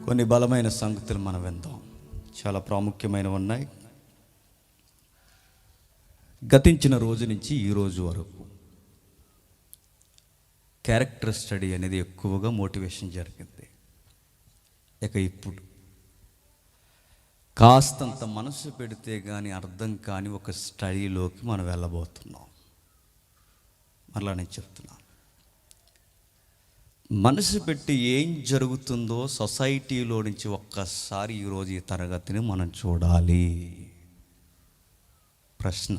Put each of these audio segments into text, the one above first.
కొన్ని బలమైన సంగతులు మనం విందాం. చాలా ప్రాముఖ్యమైనవి ఉన్నాయి. గతించిన రోజు నుంచి ఈ రోజు వరకు క్యారెక్టర్ స్టడీ అనేది ఎక్కువగా మోటివేషన్ జరిగింది. ఇక ఇప్పుడు కాస్తంత మనసు పెడితే కానీ అర్థం కాని ఒక స్టడీలోకి మనం వెళ్ళబోతున్నాం. మరలా నేను చెప్తున్నాను, మనసు పెట్టి ఏం జరుగుతుందో సొసైటీలో నుంచి ఒక్కసారి ఈరోజు ఈ తరగతిని మనం చూడాలి. ప్రశ్న,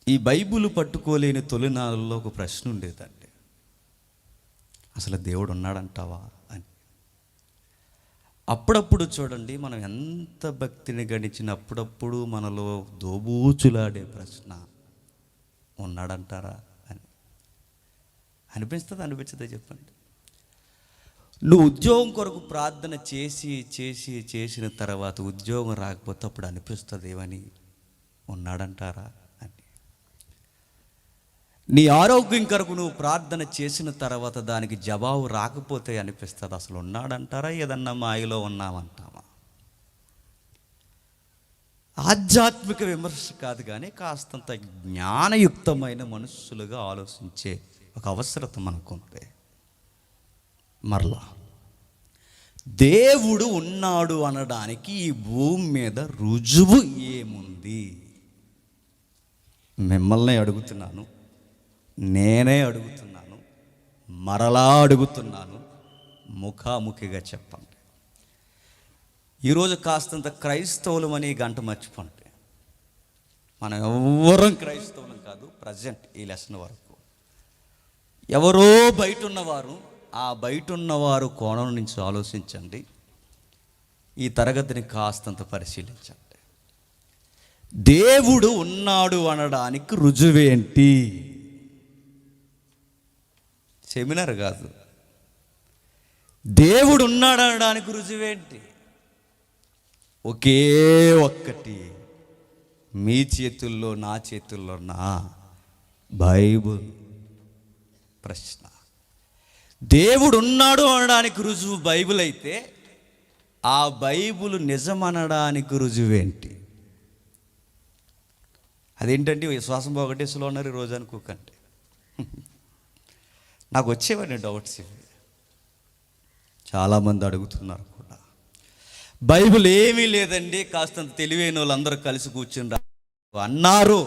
ఈ బైబిల్ పట్టుకోలేని తొలినాళ్ళలో ఒక ప్రశ్న ఉండేదండి, అసలు దేవుడు ఉన్నాడంటావా అని. అప్పుడప్పుడు చూడండి, మనం ఎంత భక్తిని గణించినప్పుడప్పుడు మనలో దోబూచులాడే ప్రశ్న, ఉన్నాడంటారా అని అనిపిస్తుందా చెప్పండి. నువ్వు ఉద్యోగం కొరకు ప్రార్థన చేసిన తర్వాత ఉద్యోగం రాకపోతే అప్పుడు అనిపిస్తుంది ఏమని, ఉన్నాడంటారా అని. నీ ఆరోగ్యం కొరకు నువ్వు ప్రార్థన చేసిన తర్వాత దానికి జవాబు రాకపోతే అనిపిస్తుంది అసలు ఉన్నాడంటారా, ఏదన్నా మాయలో ఉన్నామంటామా. ఆధ్యాత్మిక విమర్శ కాదు కానీ కాస్తంత జ్ఞానయుక్తమైన మనుషులుగా ఆలోచించే ఒక అవసరత మనకుంది. మరలా దేవుడు ఉన్నాడు అనడానికి ఈ భూమి మీద రుజువు ఏముంది? మిమ్మల్ని అడుగుతున్నాను, నేనే అడుగుతున్నాను, మరలా అడుగుతున్నాను, ముఖాముఖిగా చెప్పండి. ఈరోజు కాస్తంత క్రైస్తవులం అని గంట మర్చిపోండి. మనం ఎవరం క్రైస్తవులం కాదు. ప్రజెంట్ ఈ లెసన్ వరకు ఎవరో బయట ఉన్నవారు, ఆ బయట ఉన్నవారు కోణం నుంచి ఆలోచించండి. ఈ తరగతిని కాస్తంత పరిశీలించండి. దేవుడు ఉన్నాడు అనడానికి రుజువేంటి? సెమినార్ కాదు, దేవుడు ఉన్నాడు అనడానికి రుజువేంటి? ఒకే ఒక్కటి, మీ చేతుల్లో నా చేతుల్లో నా బైబుల్. ప్రశ్న, దేవుడు ఉన్నాడు అనడానికి రుజువు బైబిల్ అయితే ఆ బైబుల్ నిజమనడానికి రుజువేంటి? అదేంటంటే విశ్వాసం పోగొట్టేసులో ఉన్నారు ఈరోజు అనుకోకండి. నాకు వచ్చేవన్నీ డౌట్స్ ఇవి, చాలామంది అడుగుతున్నారు కూడా. బైబిల్ ఏమీ లేదండి, కాస్తంత తెలివైన వాళ్ళందరూ కలిసి కూర్చుని అన్నారు.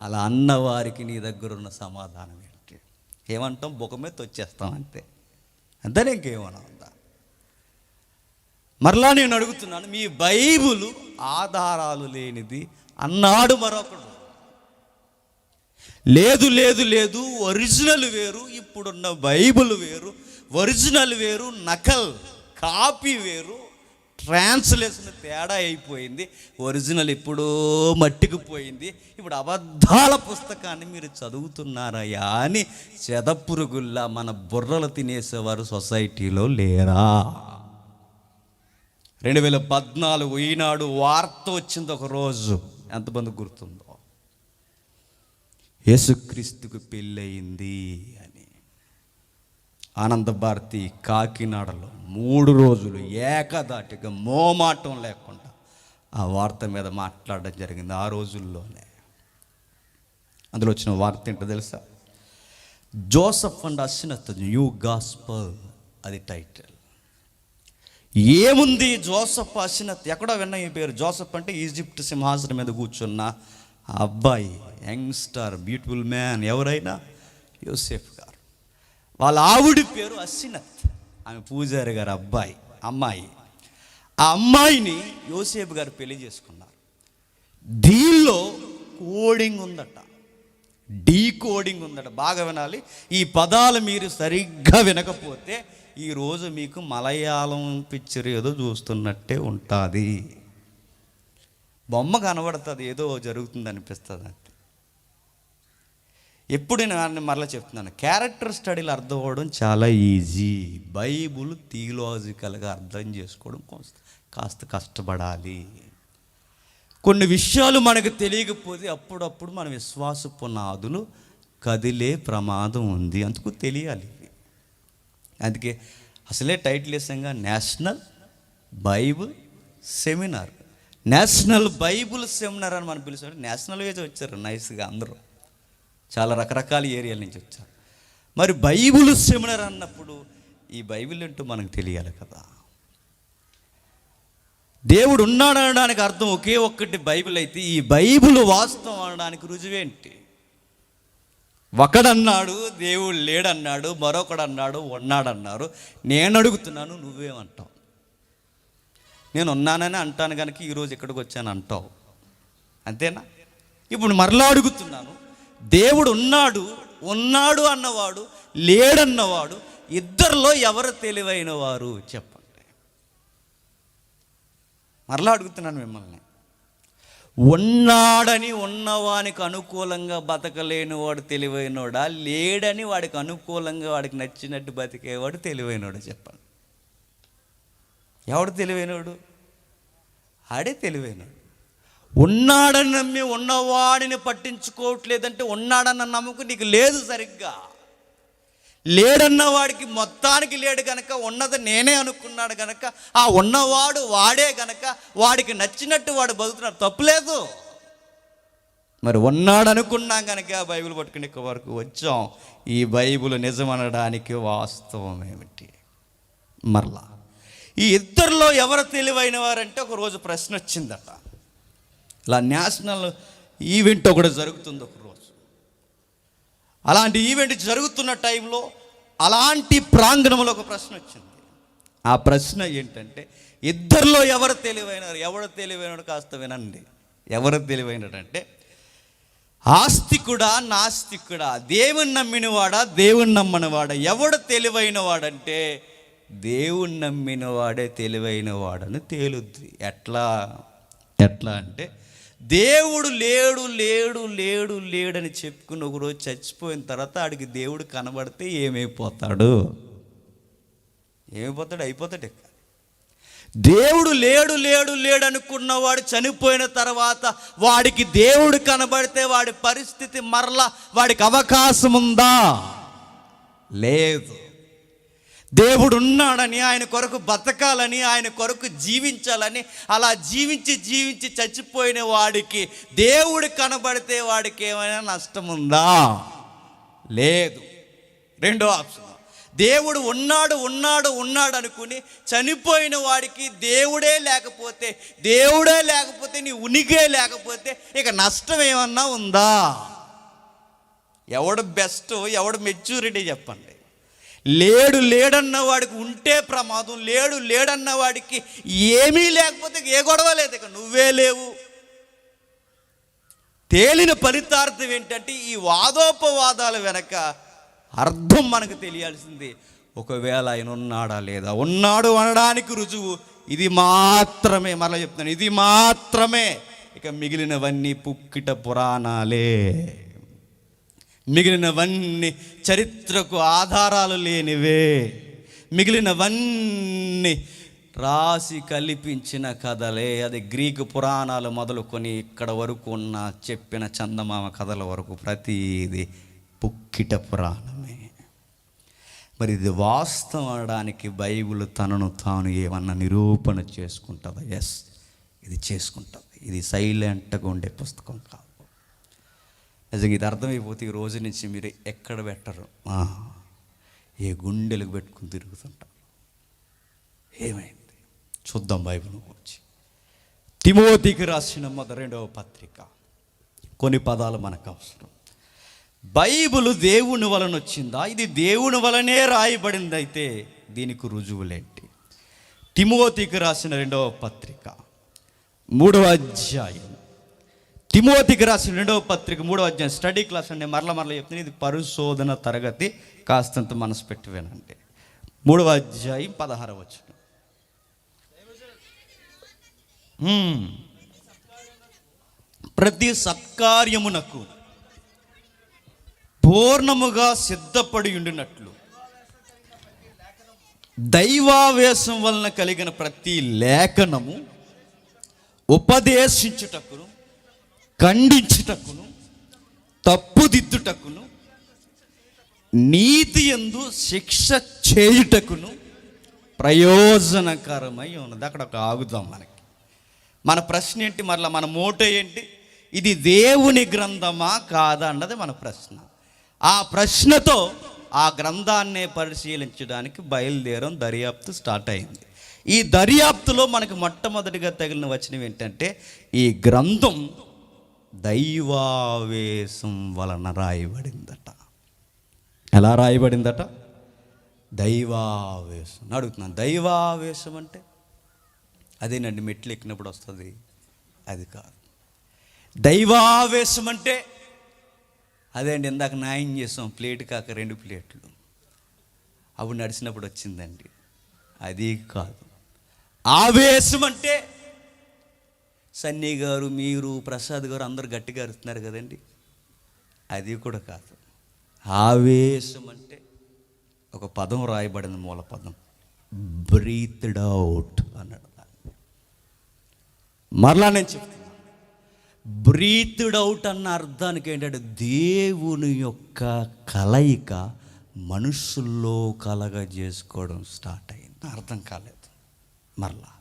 అలా అన్నవారికి నీ దగ్గర ఉన్న సమాధానం ఏంటి? ఏమంటాం? బొక్క మీద వచ్చేస్తాం అంతే, అంతనే ఇంకేమన్నా ఉందా? మరలా నేను అడుగుతున్నాను, మీ బైబిల్ ఆధారాలు లేనిది అన్నాడు మరొకడు. లేదు లేదు లేదు, ఒరిజినల్ వేరు, ఇప్పుడున్న బైబిల్ వేరు. ఒరిజినల్ వేరు, నకల్ కాపీ వేరు, ట్రాన్స్లేషన్ తేడా అయిపోయింది. ఒరిజినల్ ఎప్పుడో మట్టికి పోయింది. ఇప్పుడు అబద్ధాల పుస్తకాన్ని మీరు చదువుతున్నారయ్యా అని చెదపురుగుల్లా మన బుర్రలు తినేసేవారు సొసైటీలో లేరా? 2014 ఈనాడు వార్త వచ్చింది ఒకరోజు, ఎంతమంది గుర్తుందో? యేసుక్రీస్తుకు పెళ్ళయింది అని. ఆనంద భారతి కాకినాడలో 3 రోజులు ఏకదాటిగా మోమాటం లేకుండా ఆ వార్త మీద మాట్లాడడం జరిగింది. ఆ రోజుల్లోనే అందులో వచ్చిన వార్త ఏంటో తెలుసా? జోసెఫ్ అండ్ అస్సినత్ న్యూ గాస్పల్, అది టైటిల్. ఏముంది? జోసెఫ్ అస్సినత్, ఎక్కడో విన్నా ఈ పేరు. జోసెఫ్ అంటే ఈజిప్ట్ సింహాసనం మీద కూర్చున్న ఆ అబ్బాయి, యంగ్స్టర్, బ్యూటిఫుల్ మ్యాన్. ఎవరైనా? యోసేఫ్ గారు. వాళ్ళ ఆవిడ పేరు అస్సినత్, ఆమె పూజారి గారు అమ్మాయి. ఆ అమ్మాయిని యోసేపు గారు పెళ్లి చేసుకున్నారు. దీనిలో కోడింగ్ ఉందట, డీకోడింగ్ ఉందట. బాగా వినాలి, ఈ పదాలు మీరు సరిగ్గా వినకపోతే ఈరోజు మీకు మలయాళం పిక్చర్ ఏదో చూస్తున్నట్టే ఉంటుంది. బొమ్మ కనబడుతుంది, ఏదో జరుగుతుంది అనిపిస్తుంది అంతే. ఎప్పుడు నేను మరలా చెప్తున్నాను, క్యారెక్టర్ స్టడీలు అర్థం అవ్వడం చాలా ఈజీ. బైబుల్ థియలాజికల్గా అర్థం చేసుకోవడం కాస్త కష్టపడాలి. కొన్ని విషయాలు మనకు తెలియకపోతే అప్పుడప్పుడు మన విశ్వాస పునాదులు కదిలే ప్రమాదం ఉంది, అందుకు తెలియాలి. అందుకే అసలే టైటిల్ వేసాంగా national bible seminar. National bible seminar అని మనం పిలుస్తాం. నేషనల్ వేజ్ వచ్చారు నైస్గా, అందరూ చాలా రకరకాల ఏరియాల నుంచి వచ్చారు. మరి బైబుల్ సెమినార్ అన్నప్పుడు ఈ బైబిల్ ఏంటో మనకు తెలియాలి కదా. దేవుడు ఉన్నాడు అనడానికి అర్థం ఒకే ఒక్కటి బైబిల్ అయితే, ఈ బైబిల్ వాస్తవం అనడానికి రుజువేంటి? ఒకడన్నాడు దేవుడు లేడన్నాడు, మరొకడు అన్నాడు ఉన్నాడన్నారు. నేను అడుగుతున్నాను, నువ్వేమంటావు? నేను ఉన్నానని అంటాను కనుక ఈరోజు ఇక్కడికి వచ్చాను అంటావు, అంతేనా? ఇప్పుడు మరలా అడుగుతున్నాను, దేవుడు ఉన్నాడు ఉన్నాడు అన్నవాడు లేడన్నవాడు ఇద్దరిలో ఎవరు తెలివైన వారు చెప్పండి. మరలా అడుగుతున్నాను మిమ్మల్ని. ఉన్నాడని ఉన్నవానికి అనుకూలంగా బతకలేని వాడు తెలివైనోడా, లేడని వాడికి అనుకూలంగా వాడికి నచ్చినట్టు బతికేవాడు తెలివైనోడా చెప్పండి. ఎవడు తెలివైనోడు? ఆడే తెలివైనోడు. ఉన్నాడని నమ్మి ఉన్నవాడిని పట్టించుకోవట్లేదంటే ఉన్నాడన్న నమ్మకం నీకు లేదు సరిగ్గా. లేడన్న వాడికి మొత్తానికి లేడు గనక, ఉన్నది నేనే అనుకున్నాడు గనక, ఆ ఉన్నవాడు వాడే గనక వాడికి నచ్చినట్టు వాడు బతుకుతున్నాడు, తప్పులేదు. మరి ఉన్నాడు అనుకున్నాం కనుక బైబిల్ పట్టుకుని ఇక్కడ వరకు వచ్చాం. ఈ బైబిల్ నిజమనడానికి వాస్తవం ఏమిటి? మరలా ఈ ఇద్దరిలో ఎవరు తెలివైన వారంటే ఒకరోజు ప్రశ్న వచ్చిందట. ఇలా నేషనల్ ఈవెంట్ ఒకటి జరుగుతుంది ఒకరోజు. అలాంటి ఈవెంట్ జరుగుతున్న టైంలో అలాంటి ప్రాంగణంలో ఒక ప్రశ్న వచ్చింది. ఆ ప్రశ్న ఏంటంటే, ఇద్దరిలో ఎవరు తెలివైనారు? ఎవడు తెలివైనడు కాస్త వినండి. ఎవరు తెలివైనడంటే, ఆస్తికుడా నాస్తికుడా, దేవుని నమ్మినవాడా దేవుని నమ్మనివాడా? ఎవడు తెలివైన వాడంటే దేవుని నమ్మిన వాడే తెలివైన వాడని తేలుద్ది. ఎట్లా అంటే, దేవుడు లేడు లేడు లేడు లేడని చెప్పుకుని ఒకరోజు చచ్చిపోయిన తర్వాత ఆడికి దేవుడు కనబడితే ఏమైపోతాడు? అయిపోతాడు. దేవుడు లేడు లేడు లేడు అనుకున్నవాడు చనిపోయిన తర్వాత వాడికి దేవుడు కనబడితే వాడి పరిస్థితి మరలా వాడికి అవకాశం ఉందా? లేదు. దేవుడు ఉన్నాడని, ఆయన కొరకు బతకాలని, ఆయన కొరకు జీవించాలని, అలా జీవించి జీవించి చచ్చిపోయిన వాడికి దేవుడు కనబడితే వాడికి ఏమైనా నష్టం ఉందా? లేదు. రెండో ఆప్షన్, దేవుడు ఉన్నాడు ఉన్నాడు ఉన్నాడు అనుకుని చనిపోయిన వాడికి దేవుడే లేకపోతే నీ ఉనికే లేకపోతే ఇక నష్టం ఏమన్నా ఉందా? ఎవడు బెస్ట్, ఎవడు మెచ్యూరిటీ చెప్పండి. లేడన్న వాడికి ఉంటే ప్రమాదం, లేడన్న వాడికి ఏమీ లేకపోతే ఏ గొడవ లేదు, ఇక నువ్వే లేవు. తేలిన ఫలితార్థం ఏంటంటే, ఈ వాదోపవాదాల వెనక అర్థం మనకు తెలియాల్సింది. ఒకవేళ ఆయన ఉన్నాడా లేదా? ఉన్నాడు అనడానికి రుజువు ఇది మాత్రమే. మరలా చెప్తున్నాను, ఇది మాత్రమే. ఇక మిగిలినవన్నీ పుక్కిట పురాణాలే. మిగిలినవన్నీ చరిత్రకు ఆధారాలు లేనివే. మిగిలినవన్నీ రాసి కల్పించిన కథలే. అది గ్రీకు పురాణాలు మొదలుకొని ఇక్కడ వరకు ఉన్న చెప్పిన చందమామ కథల వరకు ప్రతిది పుక్కిట పురాణమే. మరి ఇది వాస్తవం అనడానికి బైబిల్ తనను తాను ఏమన్నా నిరూపణ చేసుకుంటుందా? ఎస్, ఇది చేసుకుంటుంది. ఇది సైలెంట్గా ఉండే పుస్తకం కాదు. నిజంగా ఇది అర్థమైపోతే ఈ రోజు నుంచి మీరు ఎక్కడ పెట్టరు, ఏ గుండెలకు పెట్టుకుని తిరుగుతుంటారు. ఏమైంది చూద్దాం బైబిల్ గురించి. తిమోతికి రాసిన 2వ పత్రిక. కొన్ని పదాలు మనకు అవసరం. బైబిల్ దేవుని వలన వచ్చిందా? ఇది దేవుని వలనే రాయబడింది అయితే దీనికి రుజువులేంటి? తిమోతికి రాసిన 2వ పత్రిక 3వ అధ్యాయం. తిమోతికి రాసిన 2వ పత్రిక 3వ అధ్యాయం. స్టడీ క్లాస్ అండి, మరలా చెప్తున్నాను. ఇది పరిశోధన తరగతి, కాస్తంత మనసు పెట్టి వినండి. 3వ అధ్యాయం 16వ వచనం. ప్రతి సత్కార్యమునకు పూర్ణముగా సిద్ధపడి ఉండినట్లు దైవావేశం వలన కలిగిన ప్రతి లేఖనము ఉపదేశించుటకును, ఖండించుటకును, తప్పుదిద్దుటకును, నీతి యందు శిక్ష చేయుటకును ప్రయోజనకరమై ఉన్నది. అక్కడ ఒక ఆగుదాం. మన ప్రశ్న ఏంటి? మరలా మన మోటో ఏంటి? ఇది దేవుని గ్రంథమా కాదా అన్నది మన ప్రశ్న. ఆ ప్రశ్నతో ఆ గ్రంథాన్నే పరిశీలించడానికి బయలుదేరం, దర్యాప్తు స్టార్ట్ అయింది. ఈ దర్యాప్తులో మనకు మొట్టమొదటిగా తగిలిన వచనం ఏంటంటే, ఈ గ్రంథం దైవావేశం వలన రాయబడిందట. ఎలా రాయబడిందట? దైవావేశం. అడుగుతున్నాను, దైవావేశం అంటే అదేనండి మెట్లు ఎక్కినప్పుడు వస్తుంది, అది కాదు. దైవావేశం అంటే అదే అండి, ఇందాక న్యాయం చేసాం, ప్లేట్ కాక 2 ప్లేట్లు, అప్పుడు నడిచినప్పుడు వచ్చిందండి, అది కాదు. ఆవేశం అంటే సన్నీ గారు, మీరు, ప్రసాద్ గారు అందరు గట్టిగా అరుస్తున్నారు కదండి, అది కూడా కాదు. ఆవేశం అంటే ఒక పదం రాయబడింది, మూల పదం, బ్రీత్డ్ అవుట్ అన్నాడు. మరలా నేను చెప్తున్నా, బ్రీత్డ్ అవుట్ అన్న అర్థానికి ఏంటంటే దేవుని యొక్క కలయిక మనుషుల్లో కలగజేసుకోవడం స్టార్ట్ అయింది. అర్థం కాలేదు. మరలా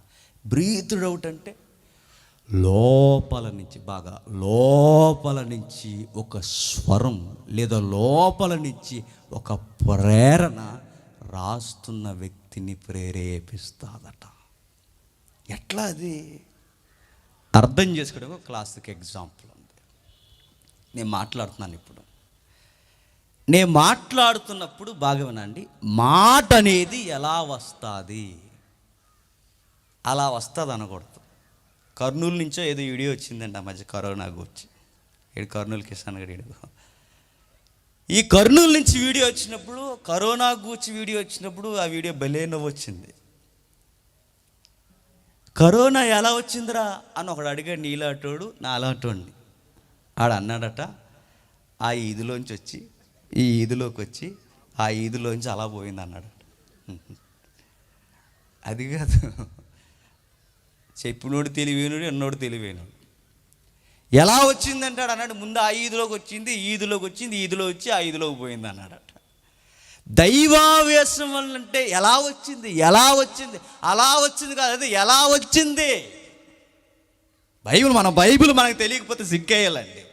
బ్రీత్డ్ అవుట్ అంటే లోపల నుంచి, బాగా లోపల నుంచి ఒక స్వరం లేదా లోపల నుంచి ఒక ప్రేరణ రాస్తున్న వ్యక్తిని ప్రేరేపిస్తాదట. ఎట్లా అది అర్థం చేసుకోవడం ఒక క్లాసిక్ ఎగ్జాంపుల్ ఉంది. నేను మాట్లాడుతున్నాను ఇప్పుడు. నేను మాట్లాడుతున్నప్పుడు బాగా వినండి, మాట అనేది ఎలా వస్తుంది, అలా వస్తుంది అనకూడదు. కర్నూలు నుంచో ఏదో వీడియో వచ్చిందండి ఆ మధ్య, కరోనా గురించి. ఇక్కడ కర్నూలు కిసాన్ గడి, ఈ కర్నూలు నుంచి వీడియో వచ్చినప్పుడు, కరోనా గూర్చి వీడియో వచ్చినప్పుడు ఆ వీడియో భలే నవ్వు వచ్చింది. కరోనా ఎలా వచ్చిందిరా అని ఒకడు అడిగాడు, నీలాటోడు నాలాటోడిని. ఆడు అన్నాడట, ఆ ఈదులోంచి వచ్చి ఈ ఈదులోకి వచ్చి ఆ ఈదులోంచి అలా పోయింది అన్నాడట. అది కాదు, చెప్పినోడు తెలివైనడు, ఎన్నోడు తెలివైనడు. ఎలా వచ్చిందంటాడు అన్నాడు. ముందు ఆ ఈదులోకి వచ్చింది, ఈదులోకి వచ్చింది, ఈదులో వచ్చి ఆ ఈదులోకి పోయింది అన్నాడట. దైవావేశం అంటే ఎలా వచ్చింది, ఎలా వచ్చింది, అలా వచ్చింది కాదు, అది ఎలా వచ్చింది. మన బైబిల్ మనకు తెలియకపోతే సిగ్గేయాలండి.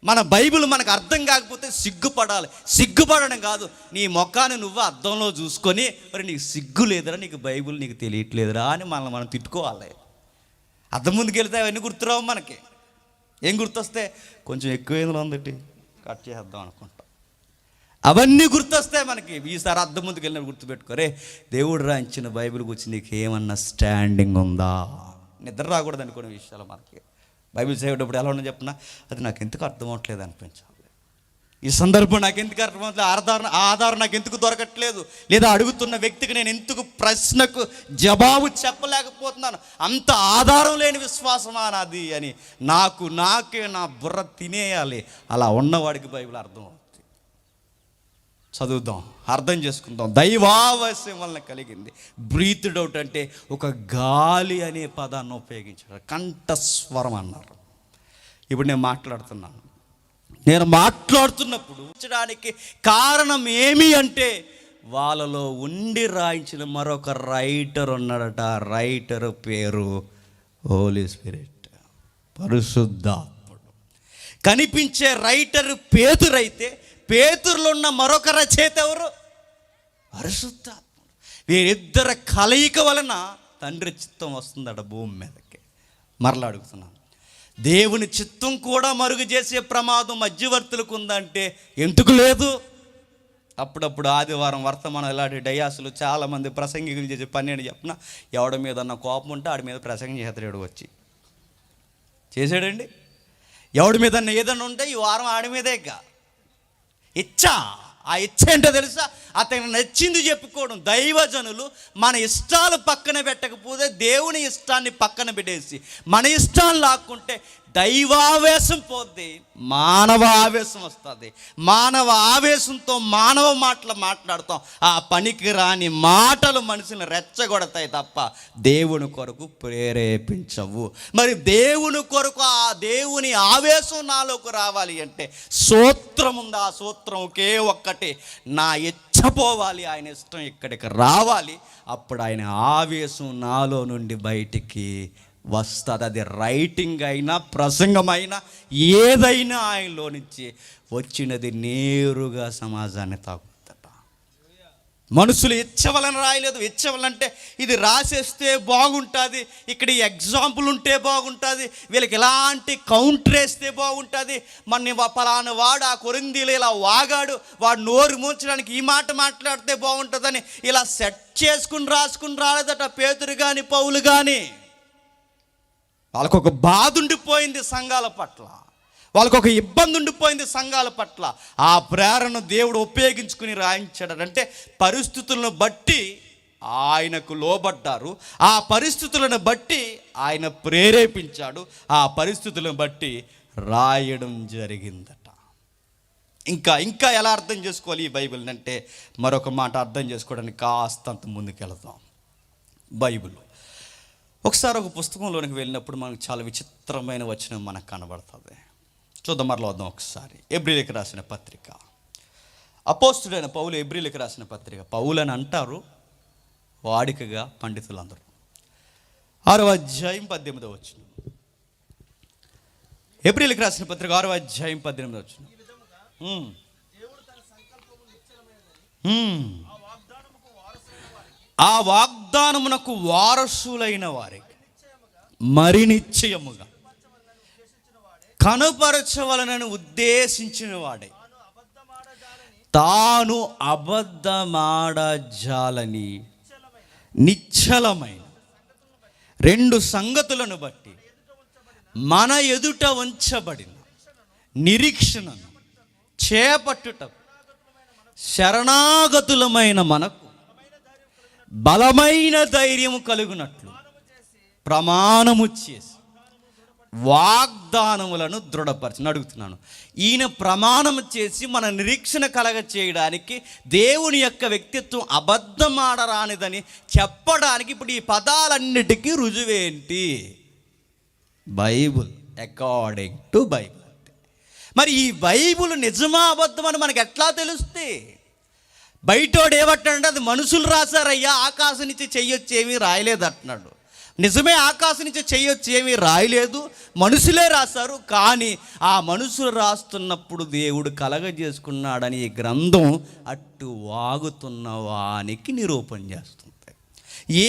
మన బైబిల్ మనకు అర్థం కాకపోతే సిగ్గుపడాలి. సిగ్గుపడడం కాదు, నీ ముఖాన్ని నువ్వు అద్దంలో చూసుకొని, మరి నీకు సిగ్గు లేదురా, నీకు బైబిల్ నీకు తెలియట్లేదురా అని మనం తిట్టుకోవాలి. అద్దం ముందుకు వెళ్తే అవన్నీ గుర్తురావు మనకి. ఏం గుర్తొస్తే, కొంచెం ఎక్కువైందో ఉందటి కట్ చేద్దాం అనుకుంటాం. అవన్నీ గుర్తొస్తాయి మనకి. ఈసారి అద్దం ముందుకు వెళ్ళిన గుర్తుపెట్టుకోరే, దేవుడు రాయించిన బైబిల్ గురించి నీకు ఏమన్నా స్టాండింగ్ ఉందా. నిద్ర రాకూడదు అనుకునే విషయాలు మనకి. బైబిల్ చదివేటప్పుడు ఎలా ఉన్నా చెప్పినా, అది నాకు ఎందుకు అర్థం అవ్వట్లేదు అనిపించాలి. ఈ సందర్భం నాకు ఎందుకు అర్థమవుతలేదు, ఆధారం నాకు ఎందుకు దొరకట్లేదు, లేదా అడుగుతున్న వ్యక్తికి నేను ఎందుకు ప్రశ్నకు జవాబు చెప్పలేకపోతున్నాను, అంత ఆధారం లేని విశ్వాసమా నాది అని నాకే నా బుర్ర తినేయాలి. అలా ఉన్నవాడికి బైబిల్ అర్థం అవుతుంది. చదువుదాం, అర్థం చేసుకుందాం. దైవావేశం వలన కలిగింది. బ్రీత్డ్ అవుట్ అంటే ఒక గాలి అనే పదాన్ని ఉపయోగించారు, కంఠస్వరం అన్నారు. ఇప్పుడు నేను మాట్లాడుతున్నప్పుడు ఉంచడానికి కారణం ఏమి అంటే, వాళ్ళలో ఉండి రాయించిన మరొక రైటర్ ఉన్నాడట. రైటర్ పేరు హోలీ స్పిరిట్, పరిశుద్ధాత్ముడు. కనిపించే రైటర్ పేతురైతే, పేతురులో ఉన్న మరొక రచయిత ఎవరు? పరిశుద్ధాత్ముడు. వీరిద్దరి కలయిక వలన తండ్రి చిత్తం వస్తుందట భూమి మీదకి. మరలా అడుగుతున్నాను, దేవుని చిత్తం కూడా మరుగు చేసే ప్రమాదం మధ్యవర్తులకు ఉందంటే ఎందుకు లేదు? అప్పుడప్పుడు ఆదివారం వర్తమానం ఇలాంటి డయాసులు చాలామంది ప్రసంగికులు చేసే పని అని చెప్పిన, ఎవడి మీద అన్న కోపం ఉంటే ఆడి మీద ప్రసంగం చేస్తాడు. వచ్చి చేసాడండి. ఎవడి మీద ఏదన్నా ఉంటే ఈ వారం ఆడి మీదే ఆ ఇచ్చ ఏంటో తెలుసా? అతనికి నచ్చింది చెప్పుకోవడం. దైవజనులు మన ఇష్టాలు పక్కన పెట్టకపోతే దేవుని ఇష్టాన్ని పక్కన పెట్టేసి మన ఇష్టాలు లాక్కుంటే దైవావేశం పోద్ది, మానవ ఆవేశం వస్తుంది. మానవ ఆవేశంతో మానవ మాటలు మాట్లాడతాం. ఆ పనికి రాని మాటలు మనుషులను రెచ్చగొడతాయి తప్ప దేవుని కొరకు ప్రేరేపించవు. మరి దేవుని కొరకు ఆ దేవుని ఆవేశం నాలోకి రావాలి అంటే సూత్రం ఉంది. ఆ సూత్రం ఒకే ఒక్కటి, నా ఇచ్చపోవాలి, ఆయన ఇష్టం ఇక్కడికి రావాలి. అప్పుడు ఆయన ఆవేశం నాలో నుండి బయటికి వస్తుంది. అది రైటింగ్ అయినా ప్రసంగమైనా ఏదైనా ఆయనలో నుంచి వచ్చినది నేరుగా సమాజాన్ని తాకుతుందట. మనుషులు ఇచ్చవలని రాయలేదు. ఇచ్చవలంటే ఇది రాసేస్తే బాగుంటుంది, ఇక్కడ ఈ ఎగ్జాంపుల్ ఉంటే బాగుంటుంది, వీళ్ళకి ఇలాంటి కౌంటర్ వేస్తే బాగుంటుంది, మన పలానా వాడు ఆ కొరిందీలో ఇలా వాగాడు, వాడు నోరు మూర్చడానికి ఈ మాట మాట్లాడితే బాగుంటుందని ఇలా సెట్ చేసుకుని రాసుకుని రాలేదట పేతురు కానీ పౌలు కానీ. వాళ్ళకు ఒక బాధ ఉండిపోయింది సంఘాల పట్ల, వాళ్ళకు ఒక ఇబ్బంది ఉండిపోయింది సంఘాల పట్ల. ఆ ప్రేరణ దేవుడు ఉపయోగించుకుని రాయించాడంటే పరిస్థితులను బట్టి ఆయనకు లోబడ్డారు, ఆ పరిస్థితులను బట్టి ఆయన ప్రేరేపించాడు, ఆ పరిస్థితులను బట్టి రాయడం జరిగిందట. ఇంకా ఎలా అర్థం చేసుకోవాలి ఈ బైబిల్ అంటే మరొక మాట అర్థం చేసుకోవడానికి కాస్తంత ముందుకెళ్తాం. బైబిల్ ఒకసారి ఒక పుస్తకంలోనికి వెళ్ళినప్పుడు మనకు చాలా విచిత్రమైన వచనం మనకు కనబడుతుంది. చూద్దాం, మరలా వద్దాం ఒకసారి. ఎబ్రీలకు రాసిన పత్రిక, అపోస్తుడైన పౌలు ఎబ్రీలకు రాసిన పత్రిక. పౌలు అని అంటారు వాడికగా పండితులందరూ. 6వ అధ్యాయం 18వ వచనం. ఎబ్రీలకు రాసిన పత్రిక 6వ అధ్యాయం 18వ వచనం. ఆ వాగ్దానమునకు వారసులైన వారికి మరి నిశ్చయముగా కనుపరచవలనని ఉద్దేశించిన వాడే తాను అబద్ధమాడజాలని నిశ్చలమైన 2 సంగతులను బట్టి మన ఎదుట ఉంచబడిన నిరీక్షణను చేపట్టుటకు శరణాగతులమైన మనకు బలమైన ధైర్యము కలుగునట్లు ప్రమాణము చేసి వాగ్దానములను దృఢపరచని అడుగుతున్నాను. ఈయన ప్రమాణము చేసి మన నిరీక్షణ కలగ చేయడానికి, దేవుని యొక్క వ్యక్తిత్వం అబద్ధమాడరానిదని చెప్పడానికి ఇప్పుడు ఈ పదాలన్నిటికీ రుజువేంటి? Bible, according to bible. మరి ఈ బైబుల్ నిజమా అబద్ధమని మనకు ఎట్లా తెలుస్తే? బయటోడు ఏమంటాడంటే అది మనుషులు రాశారయ్యా, ఆకాశం నుంచి చెయ్యొచ్చు ఏమీ రాయలేదు అంటున్నాడు. నిజమే, ఆకాశం నుంచి చెయ్యొచ్చు ఏమీ రాయలేదు, మనుషులే రాశారు. కానీ ఆ మనుషులు రాస్తున్నప్పుడు దేవుడు కలగజేసుకున్నాడని ఈ గ్రంథం అట్టు వాగుతున్న వానికి నిరూపణ చేస్తుంది.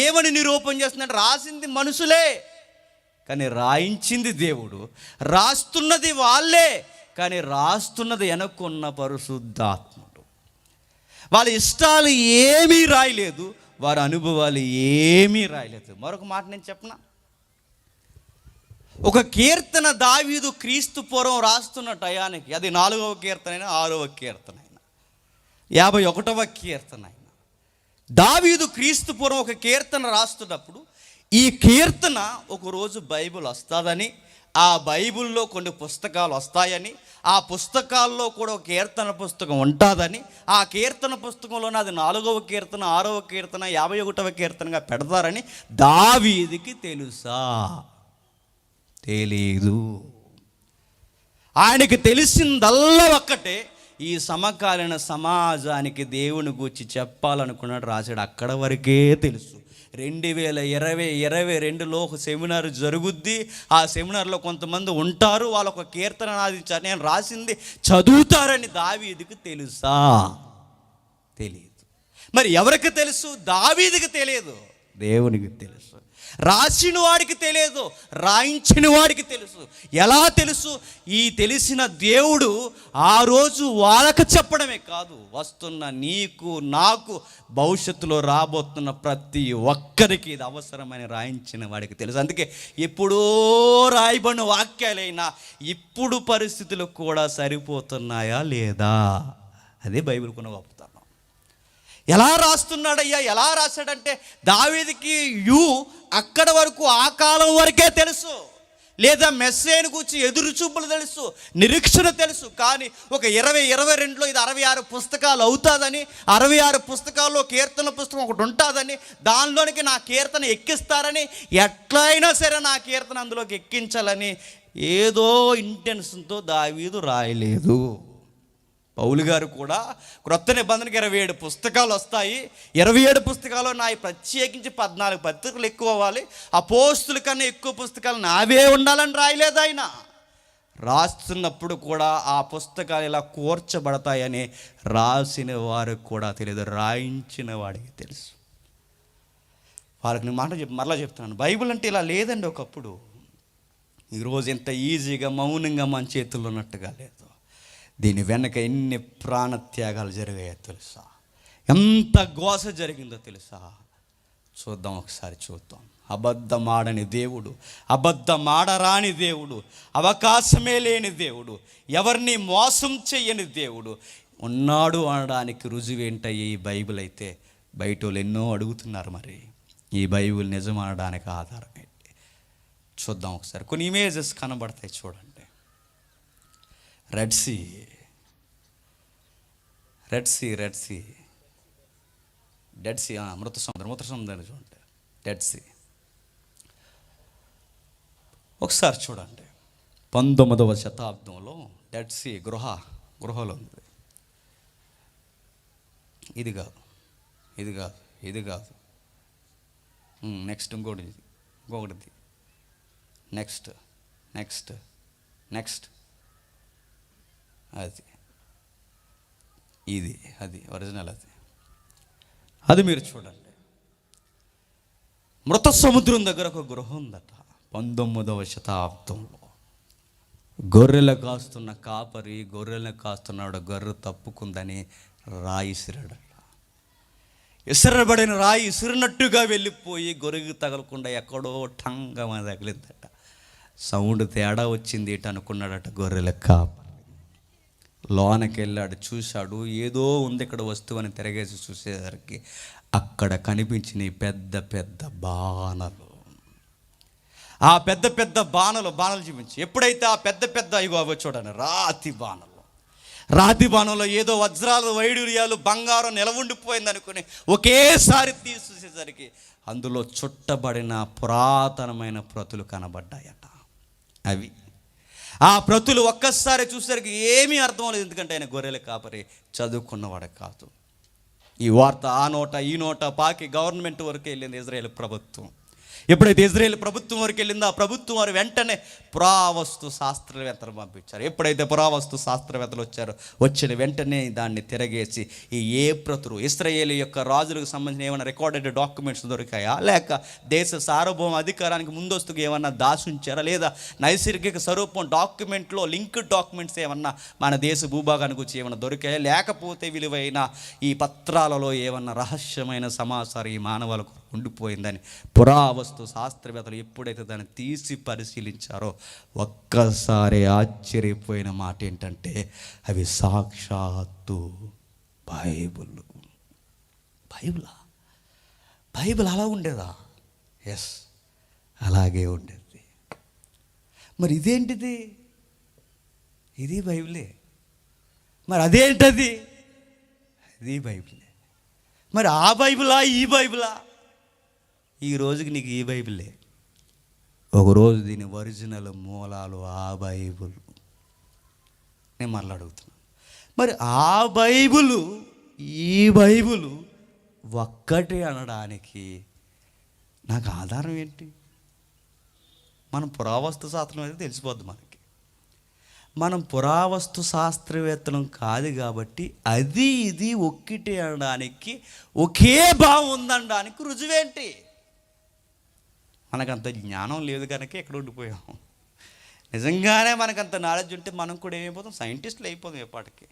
ఏమని నిరూపణ చేస్తుందంటే రాసింది మనుషులే కానీ రాయించింది దేవుడు, రాస్తున్నది వాళ్ళే కానీ రాస్తున్నది వెనక్కున్న పరిశుద్ధాత్ముడు. వాళ్ళ ఇష్టాలు ఏమీ రాయలేదు, వారి అనుభవాలు ఏమీ రాయలేదు. మరొక మాట నేను చెప్పనా, ఒక కీర్తన దావీదు క్రీస్తు పూర్వం రాస్తున్న టయానికి, అది 4వ కీర్తన అయినా 6వ కీర్తన అయినా 51వ కీర్తన అయినా, దావీదు క్రీస్తు పూర్వం ఒక కీర్తన రాస్తున్నప్పుడు ఈ కీర్తన ఒకరోజు బైబిల్ వస్తుందని, ఆ బైబిల్లో కొన్ని పుస్తకాలు వస్తాయని, ఆ పుస్తకాల్లో కూడా ఒక కీర్తన పుస్తకం ఉంటుందని, ఆ కీర్తన పుస్తకంలోనే అది 4వ కీర్తన 6వ కీర్తన 51వ కీర్తనగా పెడతారని దావీదుకి తెలుసా? తెలీదు. ఆయనకి తెలిసిందల్లా ఒక్కటే, ఈ సమకాలీన సమాజానికి దేవుని గూర్చి చెప్పాలనుకున్నాడు, రాశాడు. అక్కడ వరకే తెలుసు. 2022లో ఒక సెమినార్ జరుగుద్ది. ఆ సెమినార్లో కొంతమంది ఉంటారు, వాళ్ళు ఒక కీర్తన నాదించారు, నేను రాసింది చదువుతారని దావీదుకి తెలుసా? తెలియదు. మరి ఎవరికి తెలుసు? దావీదుకి తెలియదు, దేవునికి తెలుసు. రాసిన వాడికి తెలియదు, రాయించిన వాడికి తెలుసు. ఎలా తెలుసు? ఈ తెలిసిన దేవుడు ఆ రోజు వాళ్ళకి చెప్పడమే కాదు, వస్తున్న నీకు నాకు భవిష్యత్తులో రాబోతున్న ప్రతి ఒక్కరికి ఇది అవసరమని రాయించిన వాడికి తెలుసు. అందుకే ఎప్పుడో రాయబడిన వాక్యాలైనా ఇప్పుడు పరిస్థితులు కూడా సరిపోతున్నాయా లేదా? అదే బైబిల్కున్న గొప్పతనం. ఎలా రాస్తున్నాడయ్యా? ఎలా రాశాడంటే దావీదుకి అక్కడ వరకు, ఆ కాలం వరకే తెలుసు. లేదా మెస్సేను గురించి ఎదురు చూపులు తెలుసు, నిరీక్షణ తెలుసు. కానీ ఒక 2022లో ఇది 66 పుస్తకాలు అవుతుందని, 66 పుస్తకాల్లో కీర్తన పుస్తకం ఒకటి ఉంటుందని, దానిలోనికి నా కీర్తన ఎక్కిస్తారని, ఎట్లయినా సరే నా కీర్తన అందులోకి ఎక్కించాలని ఏదో ఇంటెన్షన్తో దావీదు రాయలేదు. పౌలు గారు కూడా క్రొత్త నిబంధనకి 27 పుస్తకాలు వస్తాయి. 27 పుస్తకాలు నాయి ప్రత్యేకించి 14 పత్రికలు ఎక్కువ అవ్వాలి, అపోస్తుల కన్నా ఎక్కువ పుస్తకాలు నావే ఉండాలని రాయలేదు ఆయన. రాస్తున్నప్పుడు కూడా ఆ పుస్తకాలు ఇలా కూర్చబడతాయని రాసిన వారికి కూడా తెలియదు, రాయించిన వాడికి తెలుసు. వాళ్ళకి నేను మాట మరలా చెప్తున్నాను, బైబిల్ అంటే ఇలా లేదండి ఒకప్పుడు. ఈరోజు ఎంత ఈజీగా మౌనంగా మన చేతుల్లో ఉన్నట్టుగా లేదు. దీని వెనక ఎన్ని ప్రాణత్యాగాలు జరిగాయో తెలుసా, ఎంత గోస జరిగిందో తెలుసా. చూద్దాం, ఒకసారి చూద్దాం. అబద్ధమాడని దేవుడు, అబద్ధమాడరాని దేవుడు, అవకాశమే లేని దేవుడు, ఎవరిని మోసం చెయ్యని దేవుడు ఉన్నాడు అనడానికి రుజువేంటయ్యి ఈ బైబిల్ అయితే. బయట వాళ్ళు ఎన్నో అడుగుతున్నారు, మరి ఈ బైబిల్ నిజం అనడానికి ఆధారం ఏంటి? చూద్దాం ఒకసారి. కొన్ని ఇమేజెస్ కనబడతాయి, చూడండి. రెడ్ సీ డెడ్ సీ, మృత సముద్రం చూడండి, డెడ్ సీ. ఒకసారి చూడండి, 19వ శతాబ్దంలో డెడ్ సీ గృహలో ఉంది. ఇది కాదు. నెక్స్ట్ ఇంకొకటిది, నెక్స్ట్ అది ఒరిజినల్. అది మీరు చూడండి. మృత సముద్రం దగ్గర ఒక గృహం ఉందట. 19వ శతాబ్దంలో గొర్రెలు కాస్తున్న కాపరి గొర్రెలను కాస్తున్నాడు, గొర్రె తప్పుకుందని రాయి ఇసిరాడట. ఇసిరబడిన రాయి ఇసిరినట్టుగా వెళ్ళిపోయి గొర్రెకి తగలకుండా ఎక్కడో టంగమ తగిలిందట. సౌండ్ తేడా వచ్చింది అనుకున్నాడట గొర్రెల కాపరి. లోనకి వెళ్ళాడు, చూశాడు, ఏదో ఉంది ఇక్కడ వస్తువు అని తిరగేసి చూసేసరికి అక్కడ కనిపించిన పెద్ద పెద్ద బాణలు. ఆ పెద్ద పెద్ద బాణలు చూపించి, ఎప్పుడైతే ఆ పెద్ద పెద్ద అవి చూడండి, రాతి బాణంలో ఏదో వజ్రాలు, వైడూర్యాలు, బంగారం నిలవుండిపోయింది అనుకుని ఒకేసారి తీసేసరికి అందులో చుట్టబడిన పురాతనమైన ప్రతులు కనబడ్డాయట. అవి ఆ ప్రతులు ఒక్కసారి చూసేసరికి ఏమీ అర్థం లేదు, ఎందుకంటే ఆయన గొర్రెల కాపరి, చదువుకున్నవాడు కాదు. ఈ వార్త ఆ నోట ఈ నోట పాకి గవర్నమెంట్ వరకు వెళ్ళింది ఇజ్రాయేల్ ప్రభుత్వం. ఎప్పుడైతే ఇజ్రాయేల్ ప్రభుత్వం వరకు వెళ్ళిందో ఆ ప్రభుత్వం వారు వెంటనే పురావస్తు శాస్త్రవేత్తలు పంపించారు. ఎప్పుడైతే పురావస్తు శాస్త్రవేత్తలు వచ్చిన వెంటనే దాన్ని తిరగేసి ఏ ప్రతులు ఇశ్రాయేలు యొక్క రాజులకు సంబంధించిన ఏమైనా రికార్డెడ్ డాక్యుమెంట్స్ దొరికాయా, లేక దేశ సార్వభౌమ అధికారానికి ముందస్తుగా ఏమన్నా దాచుంచారా, లేదా నైసర్గిక స్వరూపం డాక్యుమెంట్లో లింక్డ్ డాక్యుమెంట్స్ ఏమన్నా మన దేశ భూభాగానికి వచ్చి ఏమన్నా దొరికాయా, లేకపోతే విలువైన ఈ పత్రాలలో ఏమన్నా రహస్యమైన సమాచారం ఈ మానవాళికు ఉండిపోయిందని పురావస్తు శాస్త్రవేత్తలు ఎప్పుడైతే దాన్ని తీసి పరిశీలించారో ఒక్కసారి ఆశ్చర్యపోయిన మాట ఏంటంటే అవి సాక్షాత్తు బైబిల్ అలా ఉండేదా? ఎస్, అలాగే ఉండేది. మరి ఇదేంటిది? ఇది బైబిలే. మరి అదేంటది? అది బైబిలే. మరి ఆ బైబిలా ఈ బైబిలా? ఈ రోజుకి నీకు ఈ బైబిలే, ఒకరోజు దీని ఒరిజినల్ మూలాలు ఆ బైబిల్. నేను మళ్ళీ అడుగుతున్నాను, మరి ఆ బైబిలు ఈ బైబిలు ఒక్కటే అనడానికి నాకు ఆధారం ఏంటి? మనం పురావస్తు శాస్త్రం అయితే తెలిసిపోద్ది మనకి. మనం పురావస్తు శాస్త్రవేత్తలం కాదు కాబట్టి అది ఇది ఒక్కటే అనడానికి, ఒకే భావం ఉందనడానికి రుజువేంటి? మనకంత జ్ఞానం లేదు కనుక ఎక్కడ ఉండిపోయాం. నిజంగానే మనకంత నాలెడ్జ్ ఉంటే మనం కూడా ఏమైపోతాం, సైంటిస్టులు అయిపోతాం. ఎప్పటికీ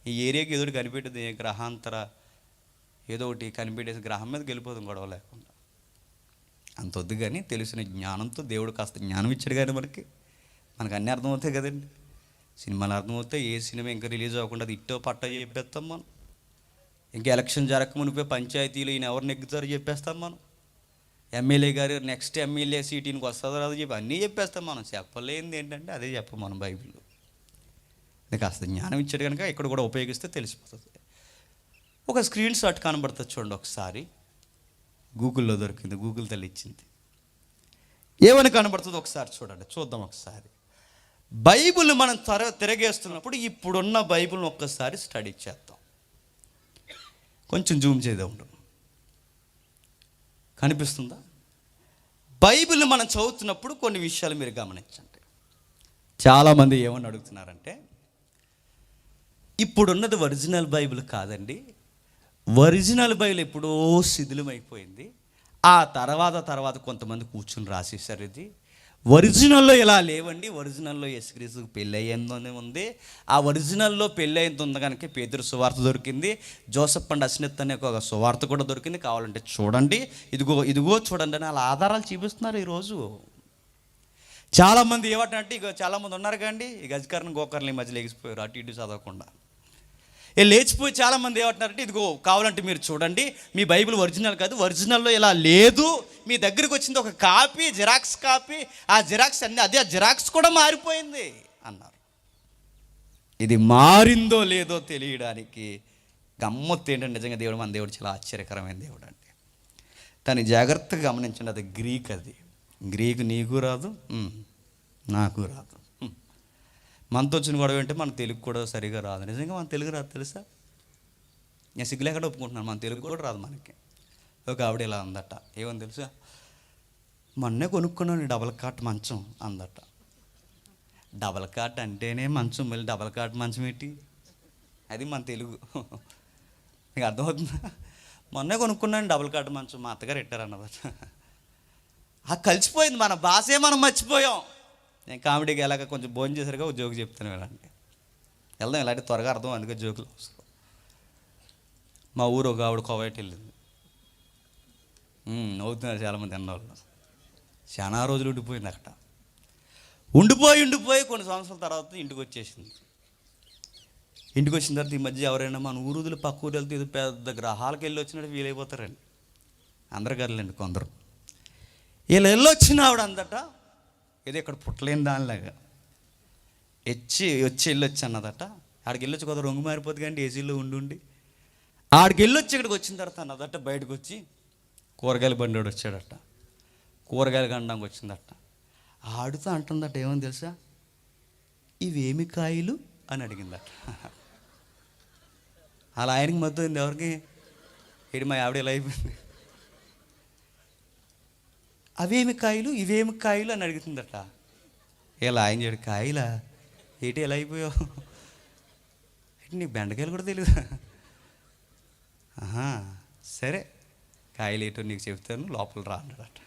ఈ ఏరియాకి ఏదో కనిపెట్టేది, గ్రహాంతర ఏదో ఒకటి కనిపెట్టేసి గ్రహం మీదకి వెళ్ళిపోతాం గొడవ లేకుండా. అంత వద్దు. కానీ తెలిసిన జ్ఞానంతో దేవుడు కాస్త జ్ఞానం ఇచ్చాడు. కానీ మనకు అన్నీ అర్థమవుతాయి కదండి. సినిమాలు అర్థమవుతాయి. ఏ సినిమా ఇంకా రిలీజ్ అవ్వకుండా అది ఇట్టో పట్టో చెప్పేస్తాం మనం. ఇంకా ఎలక్షన్ జరగక మునిపే పంచాయతీలు ఈయన ఎవరు నెగ్గుతారో చెప్పేస్తాం మనం. ఎమ్మెల్యే గారు నెక్స్ట్ ఎమ్మెల్యే సీటీనికి వస్తుందో రాదో చెప్పి అన్నీ చెప్పేస్తాం. మనం చెప్పలేనిది ఏంటంటే అదే చెప్పం మనం బైబిల్లో. నీకు కాస్త జ్ఞానం ఇచ్చాడు కనుక ఇక్కడ కూడా ఉపయోగిస్తే తెలిసిపోతుంది. ఒక స్క్రీన్ షాట్ కనబడుతుంది చూడండి ఒకసారి. గూగుల్లో దొరికింది, గూగుల్ తల్లి ఇచ్చింది. ఏమని కనబడుతుందో ఒకసారి చూడండి, చూద్దాం ఒకసారి. బైబిల్ మనం తిరగేస్తున్నప్పుడు ఇప్పుడున్న బైబిల్ని ఒక్కసారి స్టడీ చేద్దాం. కొంచెం జూమ్ చేద్దాం. కనిపిస్తుందా? బైబిల్ మనం చదువుతున్నప్పుడు కొన్ని విషయాలు మీరు గమనించండి. చాలామంది ఏమని అడుగుతున్నారంటే, ఇప్పుడున్నది ఒరిజినల్ బైబిల్ కాదండి, ఒరిజినల్ బైబిల్ ఎప్పుడో శిథిలమైపోయింది, ఆ తర్వాత కొంతమంది కూర్చుని రాసేసారు, ఇది ఒరిజినల్లో ఇలా లేవండి, ఒరిజినల్లో యేసుక్రీస్తుకు పెళ్ళి అయ్యిందని ఉంది, ఆ ఒరిజినల్లో పెళ్ళి అయింది ఉంది కనుక పేతురు సువార్త దొరికింది, జోసెఫ్ అండ్ అస్మిత్ అనే ఒక సువార్త కూడా దొరికింది, కావాలంటే చూడండి, ఇదిగో చూడండి అని అలా ఆధారాలు చూపిస్తున్నారు ఈరోజు. చాలామంది ఏమంటే, ఇక చాలామంది ఉన్నారు కండి, ఈ గజకర్ణ గోకర్ణ ఈ మధ్య లేచిపోయారు అటు ఇటు చదవకుండా. లేచిపోయి చాలామంది ఏమంటున్నారంటే, ఇదిగో కావాలంటే మీరు చూడండి, మీ బైబిల్ ఒరిజినల్ కాదు, ఒరిజినల్లో ఇలా లేదు, మీ దగ్గరికి వచ్చింది ఒక కాపీ, జిరాక్స్ కాపీ, ఆ జిరాక్స్ అన్నీ అదే, ఆ జిరాక్స్ కూడా మారిపోయింది అన్నారు. ఇది మారిందో లేదో తెలియడానికి గమ్మత్తు ఏంటంటే, నిజంగా దేవుడు మన దేవుడు చాలా ఆశ్చర్యకరమైన దేవుడు అండి. దాన్ని జాగ్రత్తగా గమనించండి. అది గ్రీక్, అది గ్రీకు నీకు రాదు, నాకు రాదు. మనతో వచ్చిన గొడవ ఏంటంటే మన తెలుగు కూడా సరిగా రాదు. నిజంగా మన తెలుగు రాదు తెలుసా? నేను సిగ్గులేకుండా ఒప్పుకుంటున్నాను, మన తెలుగు కూడా రాదు మనకి. ఒక ఆవిడ ఇలా అందట, ఏమని తెలుసా? మొన్నే కొనుక్కున్నాను డబల్ కాట్ మంచం అందట. డబల్ కాట్ అంటేనే మంచం, మళ్ళీ డబల్ కాట్ మంచం ఏంటి? అది మన తెలుగు. మీకు అర్థమవుతుందా? మొన్నే కొనుక్కున్నాను డబల్ కాట్ మంచం, మా అత్తగారు ఎట్టారన్నదట. కలిసిపోయింది మన భాషే, మనం మర్చిపోయాం. నేను కామెడీకి ఎలాగ కొంచెం భోజనం చేశారుగా ఒక జోక్ చెప్తాను వెళ్ళండి, వెళ్దాం ఇలాంటి త్వరగా అర్థం, అందుకే జోకులు. మా ఊరు ఒక ఆవిడ కోవైట్ వెళ్ళింది. నవ్వుతున్నారు చాలామంది అన్నవాళ్ళు. చాలా రోజులు ఉండిపోయింది అక్కడ. ఉండిపోయి కొన్ని సంవత్సరాల తర్వాత ఇంటికి వచ్చేసింది. ఇంటికి వచ్చిన తర్వాత ఈ మధ్య ఎవరైనా మన ఊరుదులు పక్క ఊరు వెళ్తే ఇది పెద్ద గ్రహాలకు వెళ్ళి వచ్చినట్టు ఫీల్ అయిపోతారండి. అందరు కదలండి, కొందరు. వీళ్ళు వెళ్ళొచ్చిన ఆవిడ అందట ఏదో ఇక్కడ పుట్టలేని దానిలాగా వచ్చి వెళ్ళొచ్చి అన్నదట. ఆడికి వెళ్ళొచ్చి కొద్దిగా రొంగు మారిపోతుంది కానీ ఏసీలో ఉండి ఆడికి వెళ్ళొచ్చి ఇక్కడికి వచ్చిన తర్వాత అన్నదట, బయటకు వచ్చి కూరగాయల బండివాడు వచ్చాడట, కూరగాయలు గండానికి వచ్చిందట. ఆడుతూ అంటుందట, ఏమని తెలుసా? ఇవేమి కాయలు అని అడిగిందట. అలా ఆయనకి మద్దతు ఎవరికి? ఇది మా ఆవిడ ఎలా అయిపోయింది. అవేమి కాయలు ఇవేమి కాయలు అని అడుగుతుందట. ఇలా ఆయన చెడు కాయలా ఏంటి ఎలా అయిపోయావు? నీకు బెండకాయలు కూడా తెలియదు? సరే కాయలు ఏంటో నీకు చెప్తాను, లోపల రా అన్నాడట.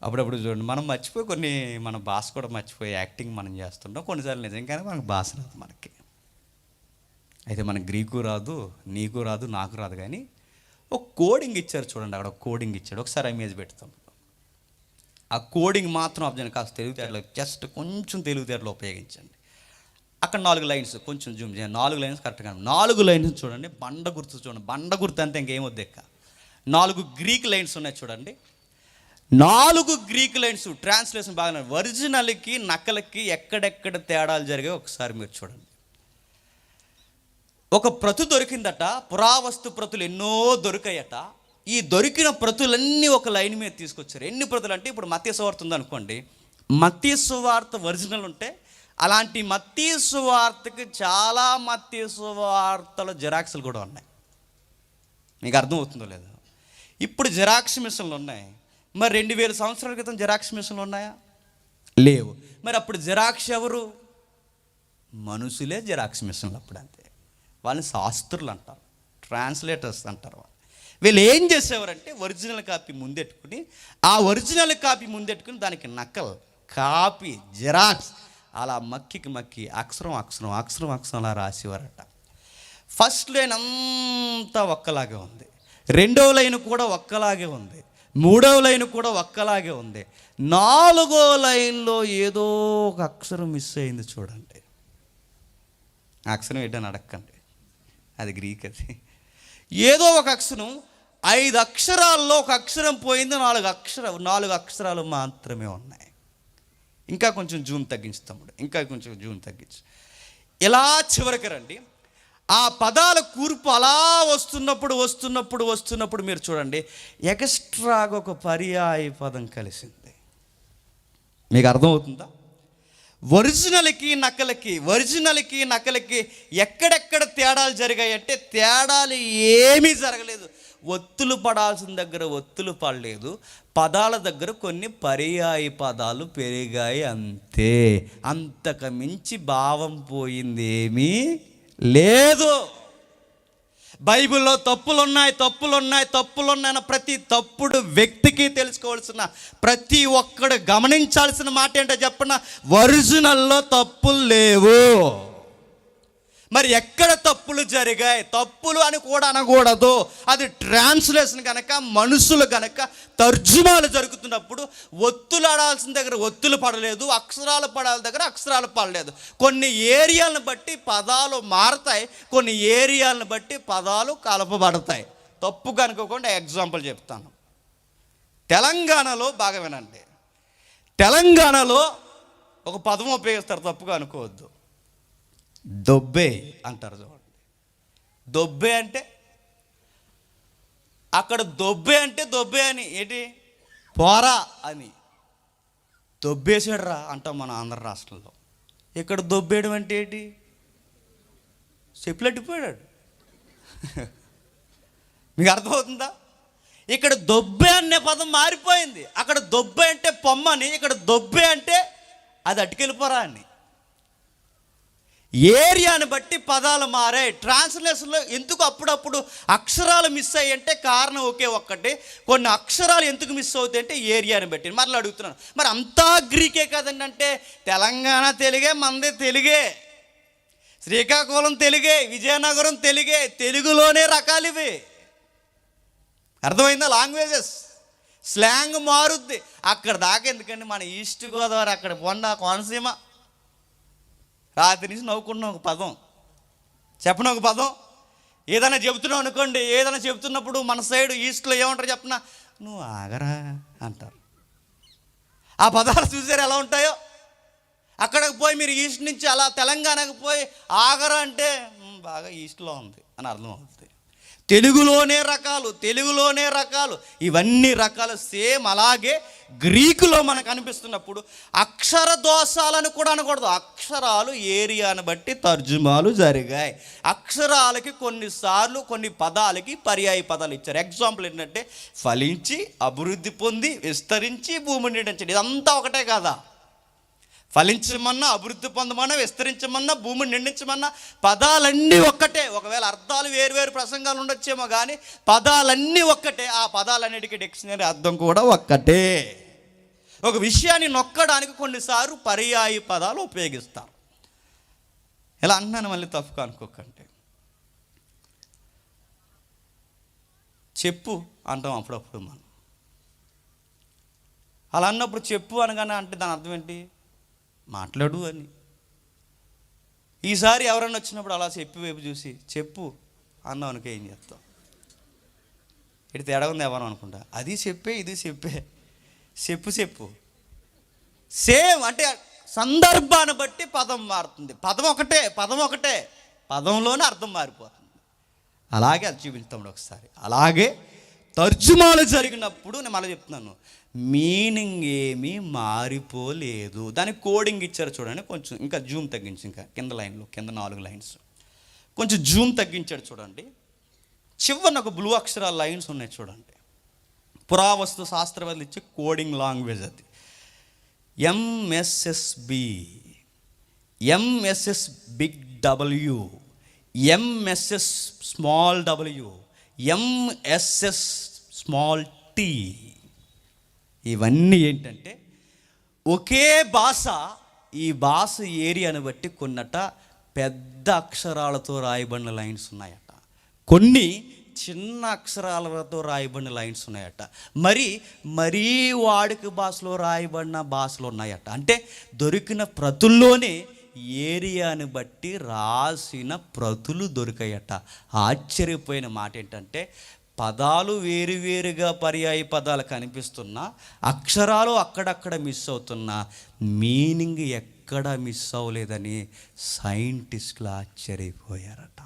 అప్పుడప్పుడు చూడండి, మనం మర్చిపోయి మన భాష కూడా మర్చిపోయి యాక్టింగ్ మనం చేస్తుంటాం. కొన్నిసార్లు నిజంగానే మనకు భాష రాదు మనకి. అయితే మనకు గ్రీకు రాదు, నీకు రాదు, నాకు రాదు, కానీ ఒక కోడింగ్ ఇచ్చారు చూడండి. అక్కడ ఒక కోడింగ్ ఇచ్చాడు, ఒకసారి ఇమేజ్ పెడతాం. ఆ కోడింగ్ మాత్రం అబ్జర్వ్ కాస్త తెలివితేటలో, జస్ట్ కొంచెం తెలివితేటలో ఉపయోగించండి. అక్కడ 4 లైన్స్, కొంచెం జూమ్ చేయండి, 4 లైన్స్ కరెక్ట్గా. 4 లైన్స్ చూడండి, బండ గుర్తు చూడండి, బండ గుర్తు అంతే ఇంకేమొద్దు ఎక్క. 4 గ్రీక్ లైన్స్ ఉన్నాయి చూడండి. 4 గ్రీక్ లైన్స్ ట్రాన్స్లేషన్ బాగా. ఒరిజినల్కి నకలకి ఎక్కడెక్కడ తేడాలు జరిగాయో ఒకసారి మీరు చూడండి. ఒక ప్రతు దొరికిందట, పురావస్తు ప్రతులు ఎన్నో దొరికాయట. ఈ దొరికిన ప్రతులన్నీ ఒక లైన్ మీద తీసుకొచ్చారు. ఎన్ని ప్రతులు అంటే, ఇప్పుడు మత్తయి సువార్త ఉందనుకోండి, మత్తయి సువార్త ఒరిజినల్ ఉంటే అలాంటి మత్తయి సువార్తకి చాలా మత్తయి సువార్తల జిరాక్స్లు కూడా ఉన్నాయి. మీకు అర్థమవుతుందో లేదో? ఇప్పుడు జిరాక్స్ మిషన్లు ఉన్నాయి. మరి 2000 సంవత్సరాల క్రితం జిరాక్స్ మిషన్లు ఉన్నాయా? లేవు. మరి అప్పుడు జిరాక్స్ ఎవరు? మనుషులే జిరాక్స్ మిషన్లు అప్పుడు. అంతే. వాళ్ళని శాస్త్రులు అంటారు, ట్రాన్స్లేటర్స్ అంటారు. వీళ్ళు ఏం చేసేవారంటే, ఒరిజినల్ కాపీ ముందెట్టుకుని, ఆ ఒరిజినల్ కాపీ ముందెట్టుకుని దానికి నకల్, కాపీ, జిరాక్స్ అలా మక్కి అక్షరం అలా రాసేవారట. ఫస్ట్ లైన్ అంతా ఒక్కలాగే ఉంది, 2వ లైన్ కూడా ఒక్కలాగే ఉంది, 3వ లైన్ కూడా ఒక్కలాగే ఉంది, 4వ లైన్లో ఏదో ఒక అక్షరం మిస్ అయింది చూడండి. అక్షరం ఏంటని అడగండి, అది గ్రీక్. అది ఏదో ఒక అక్షరం 5 అక్షరాల్లో ఒక అక్షరం పోయింది, 4 అక్షరాలు మాత్రమే ఉన్నాయి. ఇంకా కొంచెం జూమ్ తగ్గించు తమ్ముడు, ఇంకా కొంచెం జూమ్ తగ్గించు. ఇలా చివరికి రండి. ఆ పదాల కూర్పు అలా వస్తున్నప్పుడు మీరు చూడండి, ఎక్స్ట్రాగా ఒక పర్యాయ పదం కలిసింది. మీకు అర్థమవుతుందా? ఒరిజినల్కి నకలకి ఎక్కడెక్కడ తేడాలు జరిగాయంటే తేడాలు ఏమీ జరగలేదు. ఒత్తులు పడాల్సిన దగ్గర ఒత్తులు పడలేదు, పదాల దగ్గర కొన్ని పర్యాయ పదాలు పెరిగాయి అంతే. అంతకు మించి భావం పోయింది ఏమీ లేదు. బైబిల్లో తప్పులున్నాయన్న ప్రతి తప్పుడు వ్యక్తికి తెలుసుకోవాల్సిన, ప్రతి ఒక్కడు గమనించాల్సిన మాట ఏంటో చెప్పనా, ఒరిజినల్లో తప్పులు లేవు. మరి ఎక్కడ తప్పులు జరిగాయి? తప్పులు అని కూడా అనకూడదు, అది ట్రాన్స్లేషన్ కనుక, మనుషులు కనుక తర్జుమాలు జరుగుతున్నప్పుడు ఒత్తులు ఆడాల్సిన దగ్గర ఒత్తులు పడలేదు, అక్షరాలు పడాల దగ్గర అక్షరాలు పడలేదు. కొన్ని ఏరియాలను బట్టి పదాలు మారతాయి, కొన్ని ఏరియాలను బట్టి పదాలు కలపబడతాయి. తప్పు కనుకోకుండా ఎగ్జాంపుల్ చెప్తాను. తెలంగాణలో బాగా వినండి, తెలంగాణలో ఒక పదం ఉపయోగిస్తారు, తప్పుగా అనుకోవద్దు. దొబ్బే అంటారు. చూడండి, దొబ్బే అంటే అక్కడ దొబ్బే అని ఏంటి, పోరా అని దొబ్బేసాడురా అంటాం మన ఆంధ్ర రాష్ట్రంలో. ఇక్కడ దొబ్బేయడం అంటే ఏంటి, చెప్పులట్టిపోయాడు. మీకు అర్థమవుతుందా? ఇక్కడ దొబ్బే అనే పదం మారిపోయింది. అక్కడ దొబ్బే అంటే పొమ్మని, ఇక్కడ దొబ్బే అంటే అది అటుకెళ్ళిపోరా అని. ఏరియాని బట్టి పదాలు మారాయి. ట్రాన్స్లేషన్లో ఎందుకు అప్పుడప్పుడు అక్షరాలు మిస్ అయ్యి అంటే కారణం ఒకే ఒక్కటి. కొన్ని అక్షరాలు ఎందుకు మిస్ అవుతాయి అంటే ఏరియాని బట్టి. మరలా అడుగుతున్నాను, మరి అంతా గ్రీకే కదండి అంటే తెలంగాణ తెలుగే, మనది తెలుగే, శ్రీకాకుళం తెలుగే, విజయనగరం తెలుగే, తెలుగులోనే రకాలు ఇవి. అర్థమైందా? లాంగ్వేజెస్ స్లాంగ్ మారుద్ది. అక్కడ దాకా ఎందుకండి, మన ఈస్ట్ గోదావరి అక్కడ పొండ కోనసీమ, రాత్రి నుంచి నవ్వుకుంటున్నాం ఒక పదం, చెప్పిన ఒక పదం ఏదైనా చెబుతున్నావు అనుకోండి, ఏదైనా చెబుతున్నప్పుడు మన సైడ్ ఈస్ట్లో ఏమంటారు చెప్పనా, నువ్వు ఆగరా అంటారు. ఆ పదాలు చూసారు ఎలా ఉంటాయో. అక్కడికి పోయి మీరు ఈస్ట్ నుంచి అలా తెలంగాణకు పోయి ఆగరా అంటే బాగా ఈస్ట్లో ఉంది అని అర్థం అవుతుంది. తెలుగులోనే రకాలు, ఇవన్నీ రకాలు సేమ్. అలాగే గ్రీకులో మనకు అనిపిస్తున్నప్పుడు అక్షర దోషాలను కూడా అనకూడదు. అక్షరాలు ఏరియాను బట్టి తర్జుమాలు జరిగాయి. అక్షరాలకి కొన్నిసార్లు కొన్ని పదాలకి పర్యాయ పదాలు ఇచ్చారు. ఎగ్జాంపుల్ ఏంటంటే ఫలించి, అభివృద్ధి పొంది, విస్తరించి, భూమిని నిండించండి. ఇదంతా ఒకటే కదా. ఫలించమన్నా, అభివృద్ధి పొందమన్నా, విస్తరించమన్నా, భూమిని నిండించమన్నా పదాలన్నీ ఒక్కటే. ఒకవేళ అర్థాలు వేరు ప్రసంగాలు ఉండొచ్చేమో కానీ పదాలన్నీ ఒక్కటే. ఆ పదాలన్నిటికీ డిక్షనరీ అర్థం కూడా ఒక్కటే. ఒక విషయాన్ని నొక్కడానికి కొన్నిసార్లు పర్యాయ పదాలు ఉపయోగిస్తారు. ఇలా అన్నాను, మళ్ళీ తప్పుగా అనుకోకండి. చెప్పు అంటాం అప్పుడప్పుడు మనం. అలా అన్నప్పుడు చెప్పు అనగానే అంటే దాని అర్థం ఏంటి, మాట్లాడు అని. ఈసారి ఎవరన్నా వచ్చినప్పుడు అలా చెప్పి వైపు చూసి చెప్పు అన్నావు అనుకో, ఏం చేస్తావు? ఇటు తేడా ఉంది ఎవరు అనుకుంటా. అది చెప్పే, ఇది చెప్పే, చెప్పు సేమ్. అంటే సందర్భాన్ని బట్టి పదం మారుతుంది. పదం ఒకటే, పదంలోనే అర్థం మారిపోతుంది. అలాగే అది చూపిస్తాడు ఒకసారి. అలాగే తర్జుమాలు జరిగినప్పుడు నేను మళ్ళీ చెప్తున్నాను, మీనింగ్ ఏమీ మారిపోలేదు. దానికి కోడింగ్ ఇచ్చారు చూడండి. కొంచెం ఇంకా జూమ్ తగ్గించి, ఇంకా కింద 4 లైన్స్ కొంచెం జూమ్ తగ్గించాడు చూడండి. చివరిన ఒక బ్లూ అక్షరాల లైన్స్ ఉన్నాయి చూడండి. పురావస్తు శాస్త్రవేత్తలు ఇచ్చే కోడింగ్ లాంగ్వేజ్ అది. MSS big W, MSS small W, MSS small T. ఇవన్నీ ఏంటంటే ఒకే భాష. ఈ భాష ఏరియాను బట్టి కొన్నట పెద్ద అక్షరాలతో రాయబడిన లైన్స్ ఉన్నాయట, కొన్ని చిన్న అక్షరాలతో రాయబడిన లైన్స్ ఉన్నాయట, మరీ వాడుక భాషలో రాయబడిన భాషలు ఉన్నాయట. అంటే దొరికిన ప్రతుల్లోనే ఏరియాని బట్టి రాసిన ప్రతులు దొరికాయట. ఆశ్చర్యపోయిన మాట ఏంటంటే పదాలు వేరువేరుగా పర్యాయ పదాలు కనిపిస్తున్నా, అక్షరాలు అక్కడక్కడ మిస్ అవుతున్నా, మీనింగ్ ఎక్కడ మిస్ అవ్వలేదని సైంటిస్టులు ఆశ్చర్యపోయారట.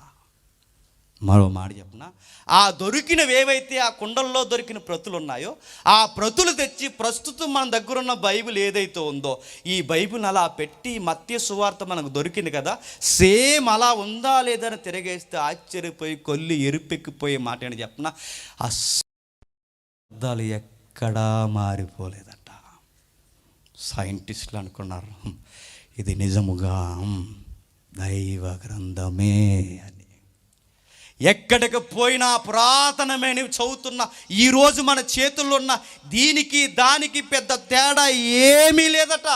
మరో మాట చెప్పనా, ఆ దొరికినవి ఏవైతే ఆ కుండల్లో దొరికిన ప్రతులు ఉన్నాయో, ఆ ప్రతులు తెచ్చి ప్రస్తుతం మన దగ్గర ఉన్న బైబిల్ ఏదైతే ఉందో, ఈ బైబిల్ అలా పెట్టి మత్తయి సువార్త మనకు దొరికింది కదా, సేమ్ అలా ఉందా లేదని తిరగేస్తే ఆశ్చర్యపోయి కొల్లి ఎరుపెక్కిపోయే మాట అని చెప్పనా, అర్థాలు ఎక్కడా మారిపోలేదట. సైంటిస్టులు అనుకున్నారు ఇది నిజముగా దైవ గ్రంథమే అని. ఎక్కడికి పోయినా పురాతనమైన చదువుతున్న ఈరోజు మన చేతుల్లో ఉన్న దీనికి దానికి పెద్ద తేడా ఏమీ లేదట.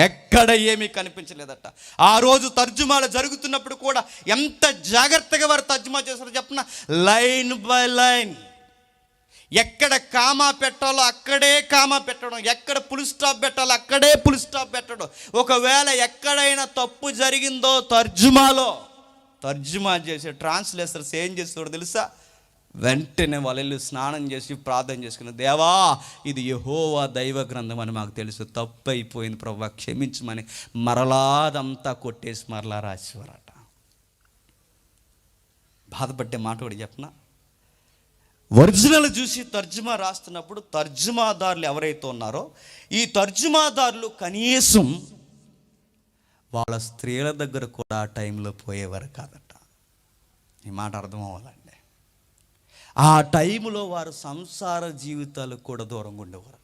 ఎక్కడ ఏమీ కనిపించలేదట. ఆ రోజు తర్జుమాలు జరుగుతున్నప్పుడు కూడా ఎంత జాగ్రత్తగా వారు తర్జుమా చేశారో చెప్పిన, లైన్ బై లైన్. ఎక్కడ కామా పెట్టాలో అక్కడే కామా పెట్టడం, ఎక్కడ ఫుల్ స్టాప్ పెట్టాలో అక్కడే ఫుల్ స్టాప్ పెట్టడం. ఒకవేళ ఎక్కడైనా తప్పు జరిగిందో తర్జుమా చేసే ట్రాన్స్లేటర్స్ ఏం చేస్తాడో తెలుసా, వెంటనే వాళ్ళు స్నానం చేసి ప్రార్థన చేసుకుని, దేవా ఇది యెహోవా దైవ గ్రంథం అని మాకు తెలుసు, తప్పు అయిపోయింది ప్రభువా క్షమించమని మరలా అదంతా కొట్టేసి మరలా రాసేవారట. బాధపడ్డే మాట కూడా చెప్పనా, ఒరిజినల్ చూసి తర్జుమా రాస్తున్నప్పుడు తర్జుమాదారులు ఎవరైతే ఉన్నారో, ఈ తర్జుమాదారులు కనీసం వాళ్ళ స్త్రీల దగ్గర కూడా ఆ టైంలో పోయేవారు కాదట. ఈ మాట అర్థం అవ్వాలండి. ఆ టైంలో వారు సంసార జీవితాలు కూడా దూరంగా ఉండేవారట.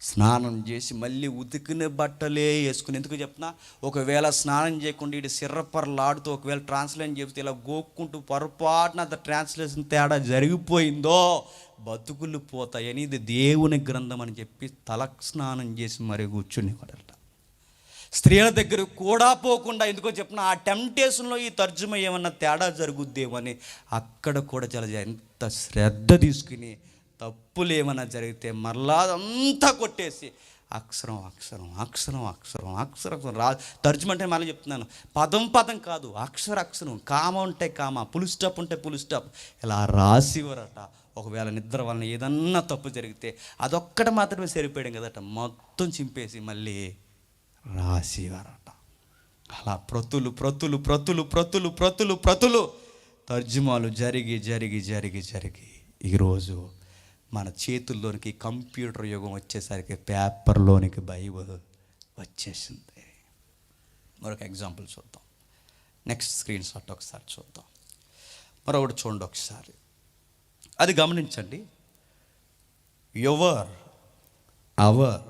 స్నానం చేసి మళ్ళీ ఉతికిన బట్టలే వేసుకుని, ఎందుకు చెప్పినా, ఒకవేళ స్నానం చేయకుండా ఇటు సిర్రపర్లాడుతూ ఒకవేళ ట్రాన్స్లేషన్ చెప్తే ఇలా గోక్కుంటూ పొరపాటున అంత ట్రాన్స్లేషన్ తేడా జరిగిపోయిందో బతుకులు పోతాయని ఇది దేవుని గ్రంథం అని చెప్పి తలక్ స్నానం చేసి మరి కూర్చునేవారట. స్త్రీల దగ్గర కూడా పోకుండా, ఎందుకో చెప్పిన, ఆ టెంప్టేషన్లో ఈ తర్జుమా ఏమన్నా తేడా జరుగుద్దేమని అక్కడ కూడా చాలా ఎంత శ్రద్ధ తీసుకుని తప్పులు ఏమైనా జరిగితే మరలా అంతా కొట్టేసి అక్షరం అక్షరం అక్షరం అక్షరం అక్షరం రా. తర్జుమా అంటే మళ్ళీ చెప్తున్నాను, పదం కాదు, అక్షరం, కామ ఉంటే కామ, పుల్ స్టాప్ ఉంటే పుల్ స్టాప్, ఇలా రాసివరట. ఒకవేళ నిద్ర వలన ఏదన్నా తప్పు జరిగితే అదొక్కటి మాత్రమే సరిపోయాడు కదట, మొత్తం చింపేసి మళ్ళీ రాసేవారట. అలా ప్రతులు ప్రతులు ప్రతులు ప్రతులు ప్రతులు ప్రతులు తర్జుమాలు జరిగి జరిగి జరిగి జరిగి ఈరోజు మన చేతుల్లోనికి కంప్యూటర్ యుగం వచ్చేసరికి పేపర్లోనికి బైబిల్ వచ్చేసింది. మరొక ఎగ్జాంపుల్ చూద్దాం. నెక్స్ట్ స్క్రీన్ షాట్ ఒకసారి చూద్దాం. మరొకటి చూడండి ఒకసారి, అది గమనించండి. యువర్ అవర్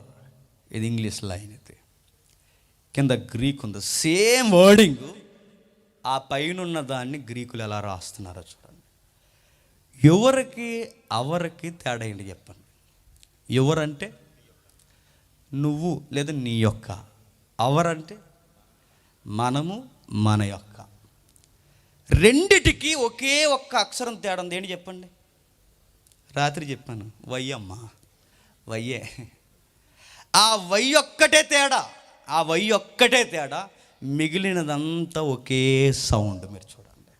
ఇది ఇంగ్లీష్ లైన్, ఇది కింద గ్రీక్ ఉంది. సేమ్ వర్డింగ్ ఆ పైన దాన్ని గ్రీకులు ఎలా రాస్తున్నారో చూడండి. ఎవరికి అవరికి తేడా ఏంటి చెప్పండి. ఎవరంటే నువ్వు లేదా నీ యొక్క, అవరంటే మనము మన యొక్క. రెండిటికి ఒకే ఒక్క అక్షరం తేడా ఉంది. ఏంటి చెప్పండి. రాత్రి చెప్పాను, వయ్యమ్మా, వయ్యే. ఆ వై ఒక్కటే తేడా, మిగిలినదంతా ఒకే సౌండ్. మీరు చూడండి,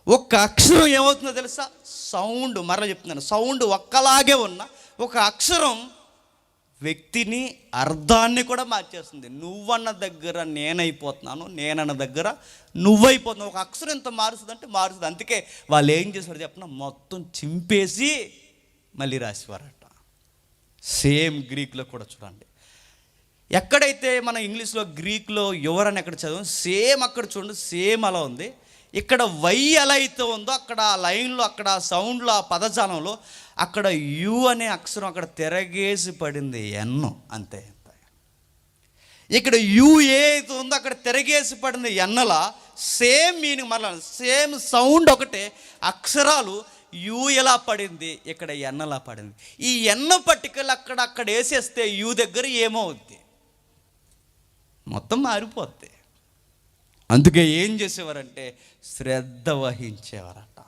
ఒక్క అక్షరం ఏమవుతుందో తెలుసా, సౌండ్. మరలా చెప్తున్నాను, సౌండ్ ఒక్కలాగే ఉన్న ఒక అక్షరం వ్యక్తిని అర్థాన్ని కూడా మార్చేస్తుంది. నువ్వన్న దగ్గర నేనైపోతున్నాను, నేనన్న దగ్గర నువ్వైపోతున్నావు. ఒక అక్షరం ఎంత మారుస్తుందంటే మారుస్తుంది. అందుకే వాళ్ళు ఏం చేశారు చెప్పిన, మొత్తం చింపేసి మళ్ళీ రాసేవారట. సేమ్ గ్రీక్లో కూడా చూడండి, ఎక్కడైతే మన ఇంగ్లీష్లో గ్రీక్లో యువర్ అని ఎక్కడ చదవం, సేమ్ అక్కడ చూడండి, సేమ్ అలా ఉంది. ఇక్కడ వై ఎలా అయితే ఉందో అక్కడ ఆ లైన్లో, అక్కడ ఆ సౌండ్లో, ఆ పదజాలంలో అక్కడ యు అనే అక్షరం అక్కడ తిరగేసి పడింది, ఎన్ను అంతే. ఇక్కడ యు ఏదైతే ఉందో అక్కడ తిరగేసి పడింది ఎన్నలా. సేమ్ మీనింగ్, మరలా సేమ్ సౌండ్ ఒకటే, అక్షరాలు యు ఎలా పడింది, ఇక్కడ ఎన్నలా పడింది. ఈ ఎన్న పట్టికలు అక్కడ వేసేస్తే యు దగ్గర ఏమవుద్ది, మొత్తం మారిపోద్ది. అందుకే ఏం చేసేవారంటే శ్రద్ధ వహించేవారట.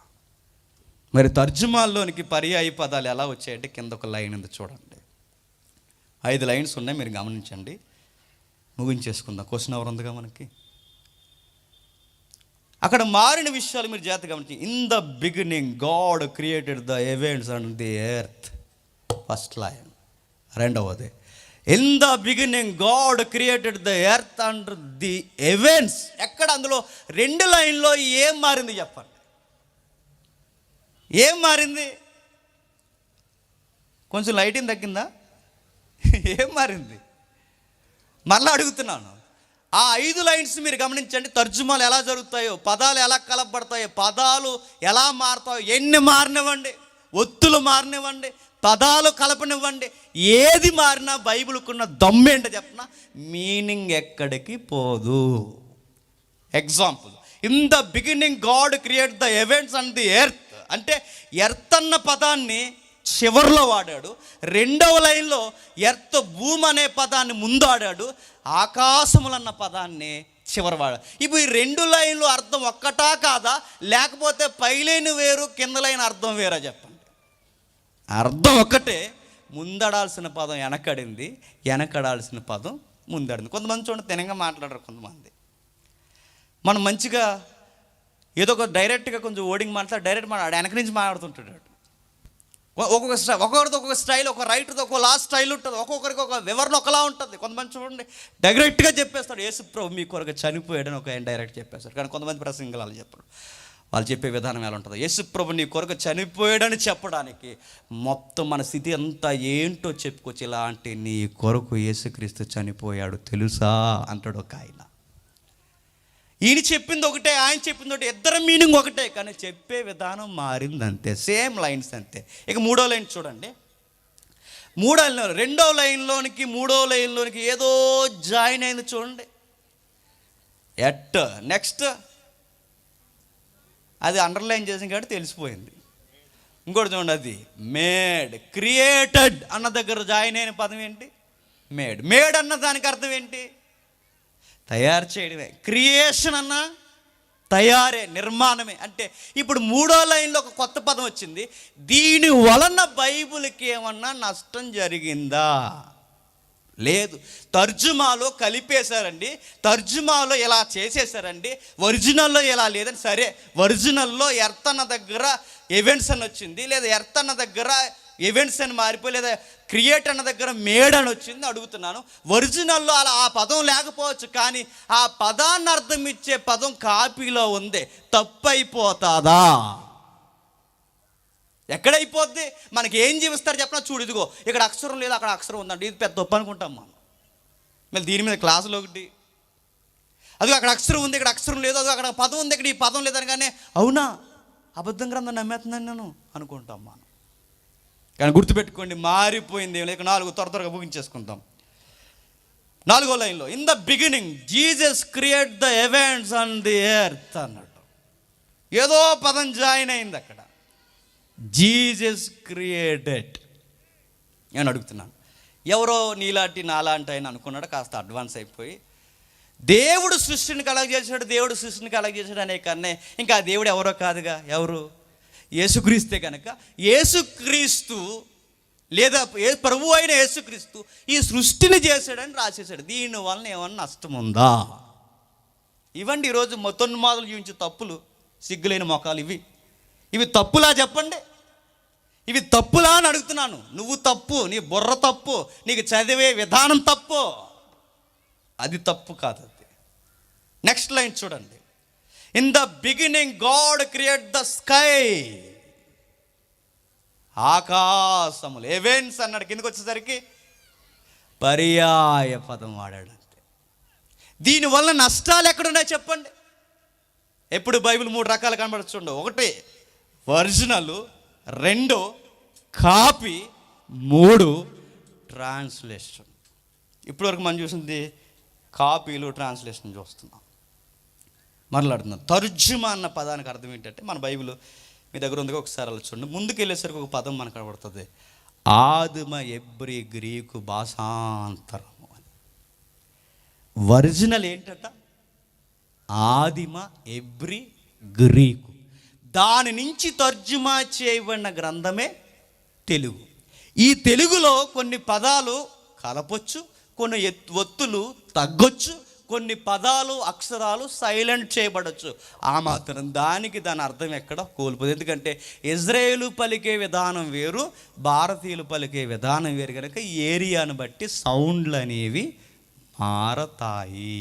మరి తర్జుమాల్లోనికి పర్యాయ పదాలు ఎలా వచ్చాయంటే కింద ఒక లైన్ ఉంది చూడండి. 5 లైన్స్ ఉన్నాయి, మీరు గమనించండి. ముగించేసుకుందాం. క్వశ్చన్ అవర్ ఉందిగా మనకి. అక్కడ మారిన విషయాలు మీరు జాగ్రత్తగా గమనించి. In the beginning God created the events and the earth. First line. రెండవది, in the beginning God created the earth and the events. ఎక్కడ అందులో 2 లైన్లో ఏం మారింది చెప్పండి? ఏం మారింది? కొంచెం లైటింగ్ తగ్గిందా? ఏం మారింది? మళ్ళీ అడుగుతున్నాను. ఆ 5 లైన్స్ మీరు గమనించండి. తర్జుమాలు ఎలా జరుగుతాయో, పదాలు ఎలా కలపబడతాయో, పదాలు ఎలా మారుతాయో, ఎన్ని మారినివ్వండి, ఒత్తులు మారినివ్వండి, పదాలు కలపనివ్వండి, ఏది మారినా బైబిల్కున్న దమ్మేంటో చెప్పనా, మీనింగ్ ఎక్కడికి పోదు. Example, in the beginning God create the events and the earth అంటే ఎర్త్ అన్న పదాన్ని చివరిలో వాడాడు. 2వ లైన్లో ఎర్త్ భూమి అనే పదాన్ని ముందు ఆడాడు. ఆకాశములన్న పదాన్ని చివరి వాడాడు. ఇప్పుడు ఈ 2 లైన్లు అర్థం ఒక్కటా కాదా, లేకపోతే పై లైన్ వేరు కింద లైన్ అర్థం వేరా చెప్పండి? అర్థం ఒక్కటే. ముందడాల్సిన పదం వెనకడింది, వెనకడాల్సిన పదం ముందడింది. కొంతమంది చూడండి తినంగా మాట్లాడరు. కొంతమంది మనం మంచిగా ఏదో ఒక డైరెక్ట్గా కొంచెం ఓడింగ్ మాట్లాడి డైరెక్ట్ మాట్లాడు, వెనక నుంచి మాట్లాడుతుంటాడు. ఒక్కొక్కరితో ఒక్కొక్క స్టైల్, ఒక రైటర్తో ఒక లాస్ట్ స్టైల్ ఉంటుంది, ఒక్కొక్కరికి ఒక వివరణ ఒకలా ఉంటుంది. కొంతమంది చూడండి డైరెక్ట్గా చెప్పేస్తాడు, యేసుప్రభు మీ కొరకు చనిపోయాడని ఒక డైరెక్ట్ చెప్పేస్తాడు. కానీ కొంతమంది ప్రసంగాలు వాళ్ళు చెప్పరు. వాళ్ళు చెప్పే విధానం ఎలా ఉంటుంది? యేసుప్రభు నీ కొరకు చనిపోయాడని చెప్పడానికి మొత్తం మన స్థితి అంతా ఏంటో చెప్పుకోవచ్చు. ఇలాంటి నీ కొరకు యేసుక్రీస్తు చనిపోయాడు తెలుసా అంటాడు ఒక ఆయన. ఈయన చెప్పింది ఒకటే, ఆయన చెప్పింది ఒకటే, ఇద్దరు మీనింగ్ ఒకటే, కానీ చెప్పే విధానం మారింది అంతే. సేమ్ లైన్స్ అంతే. ఇక 3వ లైన్ చూడండి. 2వ లైన్లోనికి 3వ లైన్లోనికి ఏదో జాయిన్ అయింది చూడండి. ఎట్ నెక్స్ట్ అది అండర్లైన్ చేసిన కాబట్టి తెలిసిపోయింది. ఇంకోటి చూడండి, అది మేడ్. క్రియేటెడ్ అన్న దగ్గర జాయిన్ అయిన పదం ఏంటి? మేడ్. మేడ్ అన్న దానికి అర్థం ఏంటి? తయారు చేయడమే. క్రియేషన్ అన్న తయారే, నిర్మాణమే. అంటే ఇప్పుడు 3వ లైన్లో ఒక కొత్త పదం వచ్చింది. దీని వలన బైబిల్కి ఏమన్నా నష్టం జరిగిందా? లేదు. తర్జుమాలో కలిపేశారండి, తర్జుమాలో ఇలా చేసేసారండి, ఒరిజినల్లో ఇలా లేదని. సరే, ఒరిజినల్లో ఎర్త్ అన్న దగ్గర ఈవెంట్స్ అని వచ్చింది, లేదా ఎర్త్ అన్న దగ్గర ఈవెంట్స్ అని మారిపోయి, లేదా క్రియేట్ అన్న దగ్గర మేడ్ అని వచ్చింది. అడుగుతున్నాను, ఒరిజినల్లో అలా ఆ పదం లేకపోవచ్చు, కానీ ఆ పదాన్ని అర్థం ఇచ్చే పదం కాపీలో ఉంది. తప్పు అయిపోతుందా? ఎక్కడైపోద్ది? మనకి ఏం జీవిస్తారు చెప్పినా, చూడు ఇదిగో ఇక్కడ అక్షరం లేదు, అక్కడ అక్షరం ఉందండి, ఇది పెద్ద తప్పు అనుకుంటాం మనం. మళ్ళీ దీని మీద క్లాసులు ఒకటి, అదిగో అక్కడ అక్షరం ఉంది, ఇక్కడ అక్షరం లేదు, అదిగో అక్కడ పదం ఉంది, ఇక్కడ ఈ పదం లేదని. కానీ అవునా, అబద్ధం గ్రంథం నమ్మేస్తున్నాను నేను అనుకుంటాం మనం. కానీ గుర్తుపెట్టుకోండి, మారిపోయింది. లేక 4 త్వరగా ముగించేసుకుంటాం. 4వ లైన్లో in the beginning Jesus create the events on the earth అన్నట్టు ఏదో పదం జాయిన్ అయింది అక్కడ. Jesus created. నేను అడుగుతున్నాను, ఎవరో నీలాంటి నాలాంటి ఆయన అనుకున్నాడు, కాస్త అడ్వాన్స్ అయిపోయి దేవుడు సృష్టిని కలగజేశాడు, దేవుడు సృష్టిని కలగజేశాడు అనే కన్నా ఇంకా ఆ దేవుడు ఎవరో కాదుగా. ఎవరు? యేసుక్రీస్తే కనుక యేసుక్రీస్తు లేదా ప్రభు అయిన యేసుక్రీస్తు ఈ సృష్టిని చేశాడని రాసేశాడు. దీనివలన ఏమన్నా నష్టం ఉందా? ఇవ్వండి ఈరోజు మొత్తన్మాదులు చూపించే తప్పులు, సిగ్గులేని మొఖాలు ఇవి తప్పులా చెప్పండి? ఇవి తప్పులా అని అడుగుతున్నాను. నువ్వు తప్పు, నీ బుర్ర తప్పు, నీకు చదివే విధానం తప్పు, అది తప్పు కాదు. అది నెక్స్ట్ లైన్ చూడండి. In the beginning God create the sky. ఆకాశములు, ఈవెంట్స్ అన్నాడు. కిందకి వచ్చేసరికి పర్యాయ పదం వాడాడు అంతే. దీనివల్ల నష్టాలు ఎక్కడున్నాయి చెప్పండి? ఎప్పుడు బైబిల్ 3 రకాలు కనబడుతుండో. 1 ఒరిజినల్, 2 కాపీ, 3 ట్రాన్స్లేషన్. ఇప్పటివరకు మనం చూసింది కాపీలు, ట్రాన్స్లేషన్ చూస్తున్నాం. మాట్లాడుతున్నాం. తర్జుమా అన్న పదానికి అర్థం ఏంటంటే, మన బైబిల్ మీ దగ్గర ఉందిగా, ఒకసారి అలా చూడండి. ముందుకు వెళ్ళేసరికి ఒక పదం మనకు కనబడుతుంది, ఆదిమ ఎబ్రి గ్రీకు భాషాంతరము అని. ఒరిజినల్ ఏంటట? ఆదిమ ఎబ్రి గ్రీకు. దాని నుంచి తర్జుమా చేయబడిన గ్రంథమే తెలుగు. ఈ తెలుగులో కొన్ని పదాలు కలపొచ్చు, కొన్ని ఒత్తులు తగ్గొచ్చు, కొన్ని పదాలు అక్షరాలు సైలెంట్ చేయబడవచ్చు. ఆ మాత్రం దానికి దాని అర్థం ఎక్కడ కోల్పోదు. ఎందుకంటే ఇజ్రాయేలు పలికే విధానం వేరు, భారతీయులు పలికే విధానం వేరు కనుక ఏరియాను బట్టి సౌండ్లు అనేవి మారతాయి.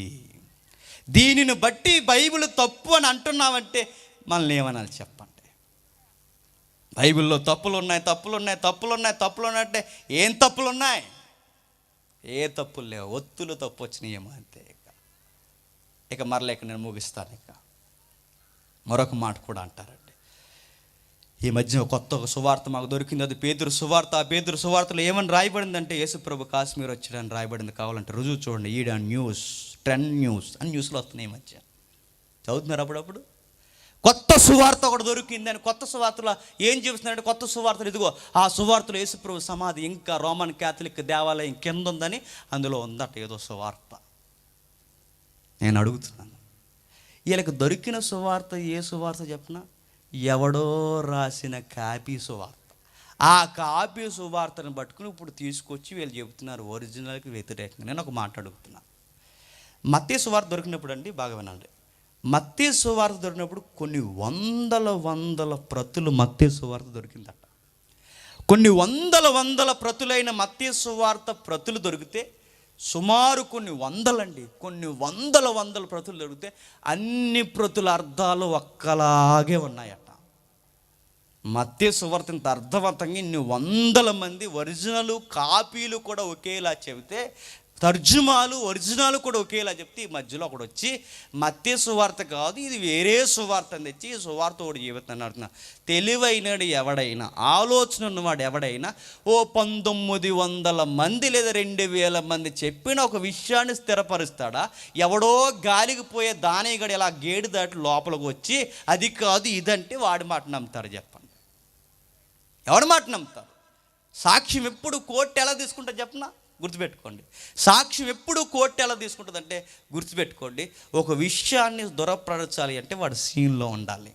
దీనిని బట్టి బైబిల్ తప్పు అని అంటున్నామంటే మనల్ని ఏమనాలి చెప్పండి? బైబిల్లో తప్పులు ఉన్నాయి అంటే ఏం తప్పులు ఉన్నాయి? ఏ తప్పులు లేవు, ఒత్తులు తప్పు వచ్చినాయేమో అంతే. ఇక మరలేక నేను ముగిస్తాను. ఇక మరొక మాట కూడా అంటారండి. ఈ మధ్య కొత్త సువార్త మాకు దొరికింది, అది పేతురు సువార్త. ఆ పేతురు సువార్తలో ఏమని రాయబడిందంటే యేసుప్రభు కాశ్మీర్ వచ్చాడని రాయబడింది. కావాలంటే రుజువు చూడండి. ఈడ న్యూస్, ట్రెండ్ న్యూస్ అని న్యూస్లో వస్తున్నాయి. ఈ మధ్య చదువుతున్నారు అప్పుడప్పుడు. కొత్త సువార్త ఒకటి దొరికిందని. కొత్త సువార్తలో ఏం చూపిస్తున్నారంటే, కొత్త సువార్తలు ఇదిగో ఆ సువార్తలో యేసుప్రభు సమాధి ఇంకా రోమన్ క్యాథలిక్ దేవాలయం కింద ఉందని అందులో ఉందట ఏదో సువార్త. నేను అడుగుతున్నాను, వీళ్ళకి దొరికిన సువార్త ఏ సువార్త చెప్పిన? ఎవడో రాసిన కాపీ సువార్త. ఆ కాపీ సువార్తను పట్టుకుని ఇప్పుడు తీసుకొచ్చి వీళ్ళు చెబుతున్నారు ఒరిజినల్కి వ్యతిరేకంగా. నేను ఒక మాట అడుగుతున్నాను. మత్తయి సువార్త దొరికినప్పుడు అండి, బాగా వినండి, మత్తయి సువార్త దొరికినప్పుడు కొన్ని వందల ప్రతులు మత్తయి సువార్త దొరికిందట. కొన్ని వందల ప్రతులైన మత్తయి సువార్త ప్రతులు దొరికితే, సుమారు కొన్ని వందల ప్రతులు దొరికితే అన్ని ప్రతుల అర్థాలు ఒక్కలాగే ఉన్నాయట. మత్తయి సువార్త ఇంత అర్థవంతంగా ఇన్ని వందల మంది ఒరిజినల్ కాపీలు కూడా ఒకేలా చెబితే, తర్జుమాలు ఒరిజినల్ కూడా ఒకేలా చెప్తే, ఈ మధ్యలో ఒకడు వచ్చి మత్తయి సువార్త కాదు ఇది వేరే సువార్త అని తెచ్చి ఈ సువార్త ఒకటి చెబుతాను అంటున్నా. తెలివైనడు ఎవడైనా, ఆలోచన ఉన్నవాడు ఎవడైనా 1900 మంది లేదా 2000 మంది చెప్పిన ఒక విషయాన్ని స్థిరపరుస్తాడా? ఎవడో గాలికి పోయే దానిగడు ఇలా గేడు దాటి లోపలికి వచ్చి అది కాదు ఇదంటే వాడి మాట నమ్ముతారు చెప్పండి? ఎవడి మాట నమ్ముతారు? సాక్ష్యం ఎప్పుడు కోర్టు ఎలా తీసుకుంటా చెప్పనా? గుర్తుపెట్టుకోండి. సాక్ష్యం ఎప్పుడు కోర్టు ఎలా తీసుకుంటుందంటే గుర్తుపెట్టుకోండి, ఒక విషయాన్ని దొరపరచాలి అంటే వాడు సీన్లో ఉండాలి.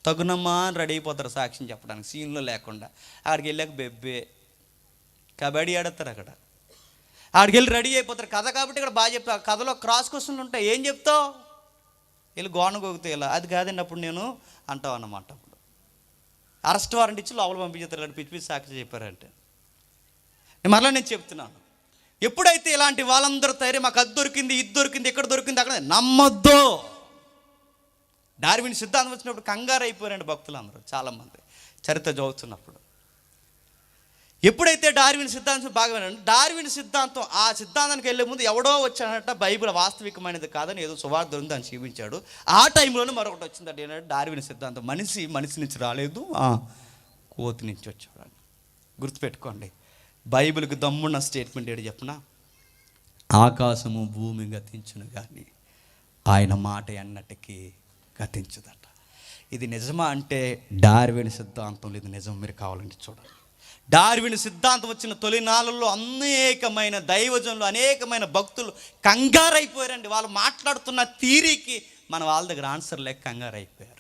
తగునమ్మా అని రెడీ అయిపోతారు సాక్ష్యం చెప్పడానికి. సీన్లో లేకుండా అక్కడికి వెళ్ళాక బెబ్బే కబడ్డీ ఆడతారు. అక్కడికి వెళ్ళి రెడీ అయిపోతారు. కథ కాబట్టి ఇక్కడ బాగా చెప్తారు. కథలో క్రాస్ క్వశ్చన్లు ఉంటాయి. ఏం చెప్తావు? వెళ్ళి గోనగోగుతాయి ఇలా, అది కాదండి అప్పుడు నేను అంటావు అన్నమాట. అప్పుడు అరెస్ట్ వారెంట్ ఇచ్చి లోపల పంపించేస్తారు. పిచ్చి పిచ్చి సాక్షి చెప్పారంటే. మరలా నేను చెప్తున్నాను, ఎప్పుడైతే ఇలాంటి వాళ్ళందరూ తయారీ మాకు అది దొరికింది ఇది దొరికింది ఇక్కడ దొరికింది అక్కడ నమ్మొద్దు. డార్విన్ సిద్ధాంతం వచ్చినప్పుడు కంగారు అయిపోయారండి భక్తులందరూ చాలామంది చరిత్ర చదువుతున్నప్పుడు. ఎప్పుడైతే డార్విన్ సిద్ధాంతం బాగా వినండి, డార్విన్ సిద్ధాంతం ఆ సిద్ధాంతానికి వెళ్ళే ముందు ఎవడో వచ్చాడట బైబిల్ వాస్తవికమైనది కాదని ఏదో సువార్త ఉంది అని చూపించాడు. ఆ టైంలోనే మరొకటి వచ్చిందంటే ఏంటంటే డార్విన్ సిద్ధాంతం మనిషి నుంచి రాలేదు, కోతి నుంచి వచ్చాడు. గుర్తుపెట్టుకోండి, బైబిల్కి దమ్మున్న స్టేట్మెంట్ ఏంటి చెప్పనా? ఆకాశము భూమి గతించును కానీ ఆయన మాట ఎన్నటికీ గతించదట. ఇది నిజమా అంటే డార్విన్ సిద్ధాంతం ఇది నిజం. మీరు కావాలంటే చూడండి. డార్విన్ సిద్ధాంతం వచ్చిన తొలినాళ్ళల్లో అనేకమైన దైవజనులు అనేకమైన భక్తులు కంగారైపోయారండి. వాళ్ళు మాట్లాడుతున్న థీరీకి మన వాళ్ళ దగ్గర ఆన్సర్ లేక కంగారైపోయారు.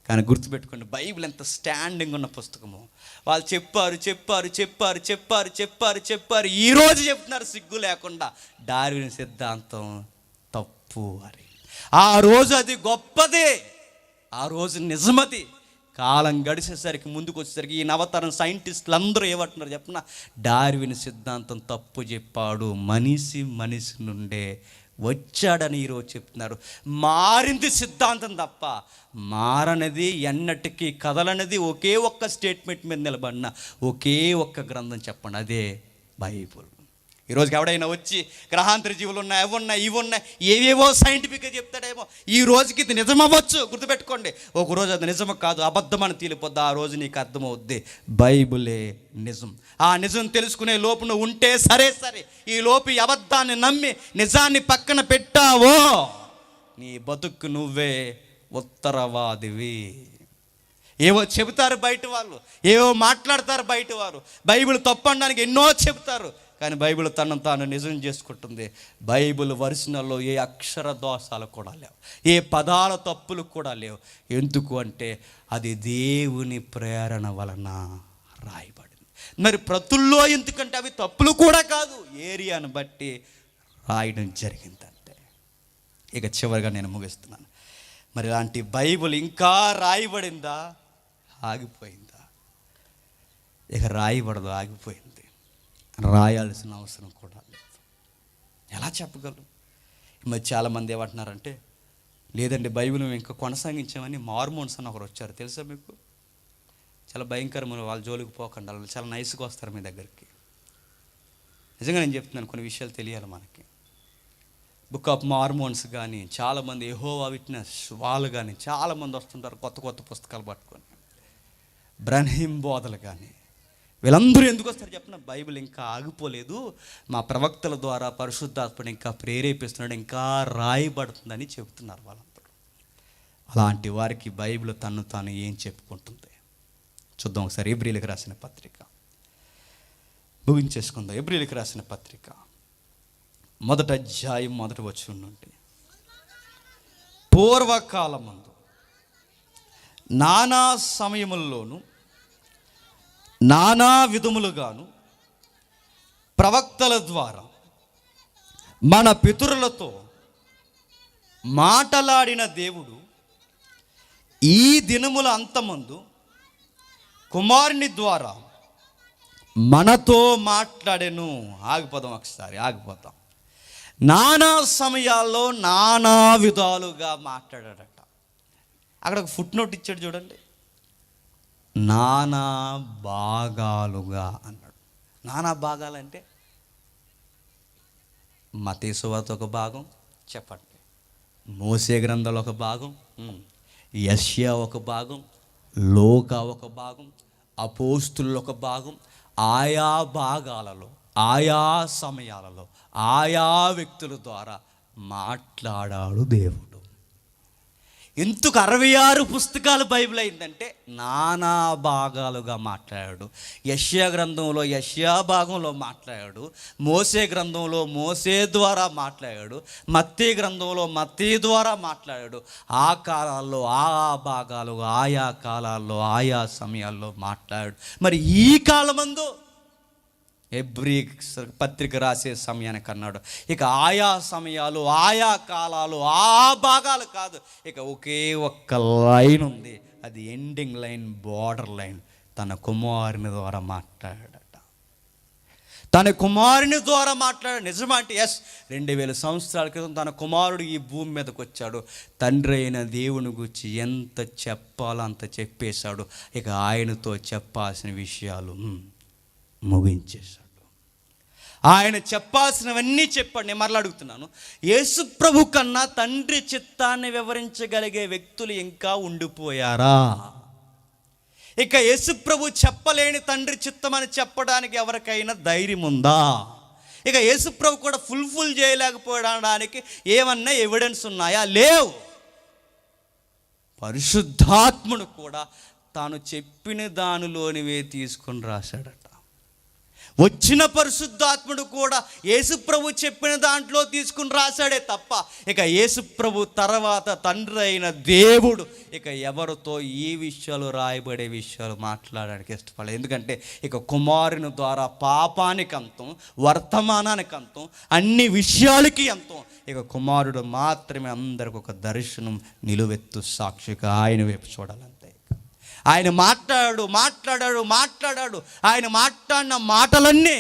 కానీ గుర్తుపెట్టుకోండి, బైబిల్ ఎంత స్టాండింగ్ ఉన్న పుస్తకము. వాళ్ళు చెప్పారు ఈరోజు చెప్తున్నారు సిగ్గు లేకుండా డార్విన్ సిద్ధాంతం తప్పు అని. ఆ రోజు అది గొప్పదే, ఆ రోజు నిజమది. కాలం గడిచేసరికి ముందుకు వచ్చేసరికి ఈ నవతరం సైంటిస్టులు అందరూ ఏమంటున్నారు చెప్పిన? డార్విన్ సిద్ధాంతం తప్పు చెప్పాడు, మనిషి నుండే వచ్చాడని ఈరోజు చెప్తున్నారు. మారింది సిద్ధాంతం తప్ప మారనది ఎన్నటికీ కదలనది ఒకే ఒక్క స్టేట్మెంట్ మీద నిలబడిన ఒకే ఒక్క గ్రంథం చెప్పండి, అదే బైబుల్. ఈరోజుకి ఎవడైనా వచ్చి గ్రహాంతర జీవులు ఉన్నాయి, అవి ఉన్నాయి, ఇవి ఉన్నాయి, ఏవేవో సైంటిఫిక్గా చెప్తాడేమో. ఈ రోజుకి ఇది నిజమవ్వచ్చు, గుర్తుపెట్టుకోండి. ఒకరోజు అది నిజము కాదు, అబద్ధమని తేలిపోద్ది. ఆ రోజు నీకు అర్థమవుద్ది బైబులే నిజం. ఆ నిజం తెలుసుకునే లోపు నువ్వు ఉంటే సరే, ఈ లోపు ఈ అబద్ధాన్ని నమ్మి నిజాన్ని పక్కన పెట్టావో నీ బతుకు నువ్వే ఉత్తరవాదివి. ఏవో చెబుతారు బయట వాళ్ళు, ఏవో మాట్లాడతారు బయట వారు. బైబిల్ తప్పనడానికి ఎన్నో చెబుతారు, కానీ బైబిల్ తనను తాను నిజం చేసుకుంటుంది. బైబిల్ ఒరిజినల్లో ఏ అక్షర దోషాలు కూడా లేవు, ఏ పదాల తప్పులు కూడా లేవు. ఎందుకు అంటే అది దేవుని ప్రేరణ వలన రాయబడింది. మరి ప్రతుల్లో ఎందుకంటే అవి తప్పులు కూడా కాదు, ఏరియాను బట్టి రాయడం జరిగిందంట. ఇక చివరిగా నేను ముగిస్తున్నాను. మరి ఇలాంటి బైబిల్ ఇంకా రాయబడిందా? ఆగిపోయిందా? ఇక రాయబడదు, ఆగిపోయింది. రాయాల్సిన అవసరం కూడా లేదు. ఎలా చెప్పగలం? మరి చాలామంది ఏమంటున్నారంటే, లేదండి బైబిల్ మేము ఇంకా కొనసాగించామని మార్మోన్స్ అని ఒకరు వచ్చారు, తెలుసా మీకు? చాలా భయంకరమైన, వాళ్ళ జోలికి పోకుండా వాళ్ళు చాలా నైస్గా వస్తారు మీ దగ్గరికి. నిజంగా నేను చెప్తున్నాను, కొన్ని విషయాలు తెలియాలి మనకి. బుక్ ఆఫ్ మార్మోన్స్ కానీ, చాలామంది యెహోవా విట్నెస్ వాళ్ళు కానీ చాలామంది వస్తుంటారు కొత్త కొత్త పుస్తకాలు పట్టుకొని. బ్రహ్మిం బోధలు కానీ, వీళ్ళందరూ ఎందుకు వస్తారు చెప్పిన? బైబిల్ ఇంకా ఆగిపోలేదు, మా ప్రవక్తల ద్వారా పరిశుద్ధాత్ముడు ఇంకా ప్రేరేపిస్తున్నాడు, ఇంకా రాయబడుతుందని చెబుతున్నారు వాళ్ళందరూ. అలాంటి వారికి బైబిల్ తను తాను ఏం చెప్పుకుంటుంది చూద్దాం ఒకసారి. ఎబ్రీయులకు రాసిన పత్రిక ముగించేసుకుందాం. ఎబ్రీయులకు రాసిన పత్రిక 1వ అధ్యాయం 1వ వచనం నుండి, పూర్వకాలమందు నానా సమయముల్లోనూ నానా విధములుగాను ప్రవక్తల ద్వారా మన పితరులతో మాటలాడిన దేవుడు ఈ దినముల అంతమందు కుమారుని ద్వారా మనతో మాట్లాడెను. ఆగిపోదాం ఒకసారి, ఆగిపోతాం. నానా సమయాల్లో నానా విధాలుగా మాట్లాడాడట. అక్కడ ఒక ఫుట్ నోట్ ఇచ్చాడు చూడండి, నానా భాగాలుగా అన్నాడు. నానా భాగాలంటే మత్తయి సువార్త ఒక భాగం చెప్పండి, మోసే గ్రంథాలు ఒక భాగం, యెషయా ఒక భాగం, లోకా ఒక భాగం, అపోస్తులు ఒక భాగం. ఆయా భాగాలలో ఆయా సమయాలలో ఆయా వ్యక్తుల ద్వారా మాట్లాడాడు దేవుడు. ఎందుకు 66 పుస్తకాలు బైబిల్ అయిందంటే నానా భాగాలుగా మాట్లాడాడు. యెషయా గ్రంథంలో యెషయా భాగంలో మాట్లాడాడు, మోసే గ్రంథంలో మోసే ద్వారా మాట్లాడాడు, మత్తయి గ్రంథంలో మత్తయి ద్వారా మాట్లాడాడు. ఆ కాలాల్లో ఆ భాగాలు ఆయా కాలాల్లో ఆయా సమయాల్లో మాట్లాడాడు. మరి ఈ కాలమందు ఎబ్రీ పత్రిక రాసే సమయానికి అన్నాడు. ఇక ఆయా సమయాలు ఆయా కాలాలు ఆ భాగాలు కాదు, ఇక ఒకే ఒక్క లైన్ ఉంది, అది ఎండింగ్ లైన్, బార్డర్ లైన్. తన కుమారుని ద్వారా మాట్లాడాడట. తన కుమారుని ద్వారా మాట్లాడాడు. నిజమా అంటే ఎస్, 2000 సంవత్సరాల క్రితం తన కుమారుడు ఈ భూమి మీదకి వచ్చాడు. తండ్రి అయిన దేవుని గురించి ఎంత చెప్పాలో అంత చెప్పేశాడు. ఇక ఆయనతో చెప్పాల్సిన విషయాలు ముగించేశాడు. ఆయన చెప్పాల్సినవన్నీ చెప్పాడు. నేను మరలా అడుగుతున్నాను, యేసు ప్రభు కన్నా తండ్రి చిత్తాన్ని వివరించగలిగే వ్యక్తులు ఇంకా ఉండిపోయారా? ఇక యేసు ప్రభు చెప్పలేని తండ్రి చిత్తం అని చెప్పడానికి ఎవరికైనా ధైర్యం ఉందా? ఇక యేసు ప్రభు కూడా ఫుల్ఫిల్ చేయలేకపోవడానికి ఏమన్నా ఎవిడెన్స్ ఉన్నాయా? లేవు. పరిశుద్ధాత్ముడు కూడా తాను చెప్పిన దానిలోనివే తీసుకొని రాశాడట. వచ్చిన పరిశుద్ధాత్ముడు కూడా యేసుప్రభు చెప్పిన దాంట్లో తీసుకుని రాశాడే తప్ప ఇక యేసుప్రభు తర్వాత తండ్రి అయిన దేవుడు ఇక ఎవరితో ఈ విషయాలు రాయబడే విషయాలు మాట్లాడడానికి ఇష్టపడలేదు. ఎందుకంటే ఇక కుమారుని ద్వారా పాపానికి అంతం, వర్తమానానికి అంతం, అన్ని విషయాలకి అంతం. ఇక కుమారుడు మాత్రమే అందరికి ఒక దర్శనం, నిలువెత్తు సాక్షిగా ఆయన వైపు చూడాలంతే. ఆయన మాట్లాడాడు. ఆయన మాట్లాడిన మాటలన్నీ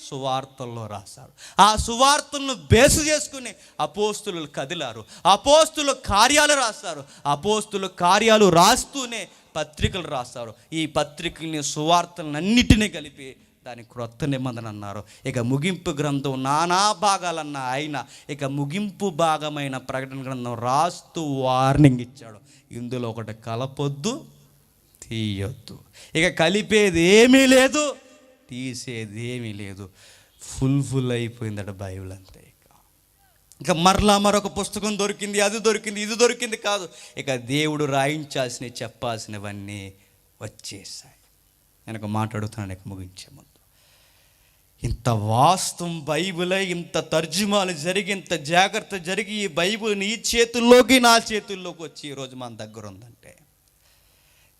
సువార్తల్లో రాశాడు. ఆ సువార్తలను బేసు చేసుకుని అపోస్తులు కదిలారు. అపోస్తుల కార్యాలు రాస్తారు. అపోస్తుల కార్యాలు రాస్తూనే పత్రికలు రాస్తారు. ఈ పత్రికల్ని సువార్తలన్నిటినీ కలిపి దాని క్రొత్త నిబంధన అన్నారు. ఇక ముగింపు గ్రంథం నానా భాగాలన్న ఆయన ఇక ముగింపు భాగమైన ప్రకటన గ్రంథం రాస్తూ వార్నింగ్ ఇచ్చాడు. ఇందులో ఒకటి కలపొద్దు, తీయొద్దు. ఇక కలిపేది ఏమీ లేదు, తీసేది ఏమీ లేదు. ఫుల్ అయిపోయిందట బైబిల్ అంతే. ఇక మరలా మరొక పుస్తకం దొరికింది, అది దొరికింది, ఇది దొరికింది కాదు. ఇక దేవుడు రాయించాల్సినవి, చెప్పాల్సినవన్నీ వచ్చేసాయి. నేను ఒక మాట అడుగుతున్నాను ఇక ముగించే ముందు. ఇంత వాస్తవం బైబిలే, ఇంత తర్జుమాలు జరిగి, ఇంత జాగ్రత్త జరిగి ఈ బైబిల్ నీ చేతుల్లోకి నా చేతుల్లోకి వచ్చి ఈరోజు మన దగ్గర ఉందంటే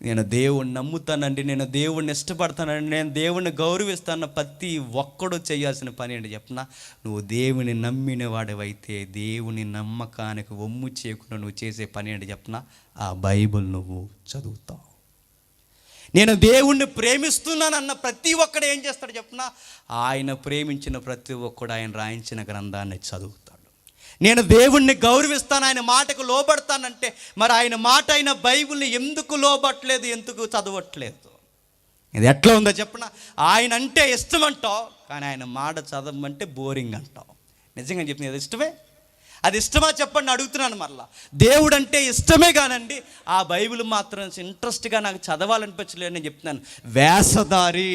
నేను దేవుణ్ణి నమ్ముతానండి, నేను దేవుణ్ణి ఇష్టపడతానండి, నేను దేవుణ్ణి గౌరవిస్తాను, ప్రతి ఒక్కడు చేయాల్సిన పని ఏంటి చెప్పనా? నువ్వు దేవుని నమ్మిన వాడివైతే దేవుని నమ్మకానికి ఒమ్ము చేయకుండా నువ్వు చేసే పని ఏంటి చెప్పనా? ఆ బైబిల్ నువ్వు చదువుతావు. నేను దేవుణ్ణి ప్రేమిస్తున్నానన్న ప్రతి ఒక్కడు ఏం చేస్తాడు చెప్పనా? ఆయన ప్రేమించిన ప్రతి ఒక్కడు ఆయన రాయించిన గ్రంథాన్ని చదువుతాడు. నేను దేవుణ్ణి గౌరవిస్తాను, ఆయన మాటకు లోబడతానంటే మరి ఆయన మాట అయిన బైబిల్ని ఎందుకు లోబట్టలేదు, ఎందుకు చదవట్లేదు? ఇది ఎట్లా ఉందో చెప్పనా? ఆయన అంటే ఇష్టం అంటావు, కానీ ఆయన మాట చదవమంటే బోరింగ్ అంటావు. నిజంగా చెప్పింది అది ఇష్టమే? అది ఇష్టమా చెప్పండి అడుగుతున్నాను మరలా. దేవుడు అంటే ఇష్టమే కానండి ఆ బైబిల్ మాత్రం ఇంట్రెస్ట్గా నాకు చదవాలనిపించలేదు. నేను చెప్తున్నాను, వేషధారి.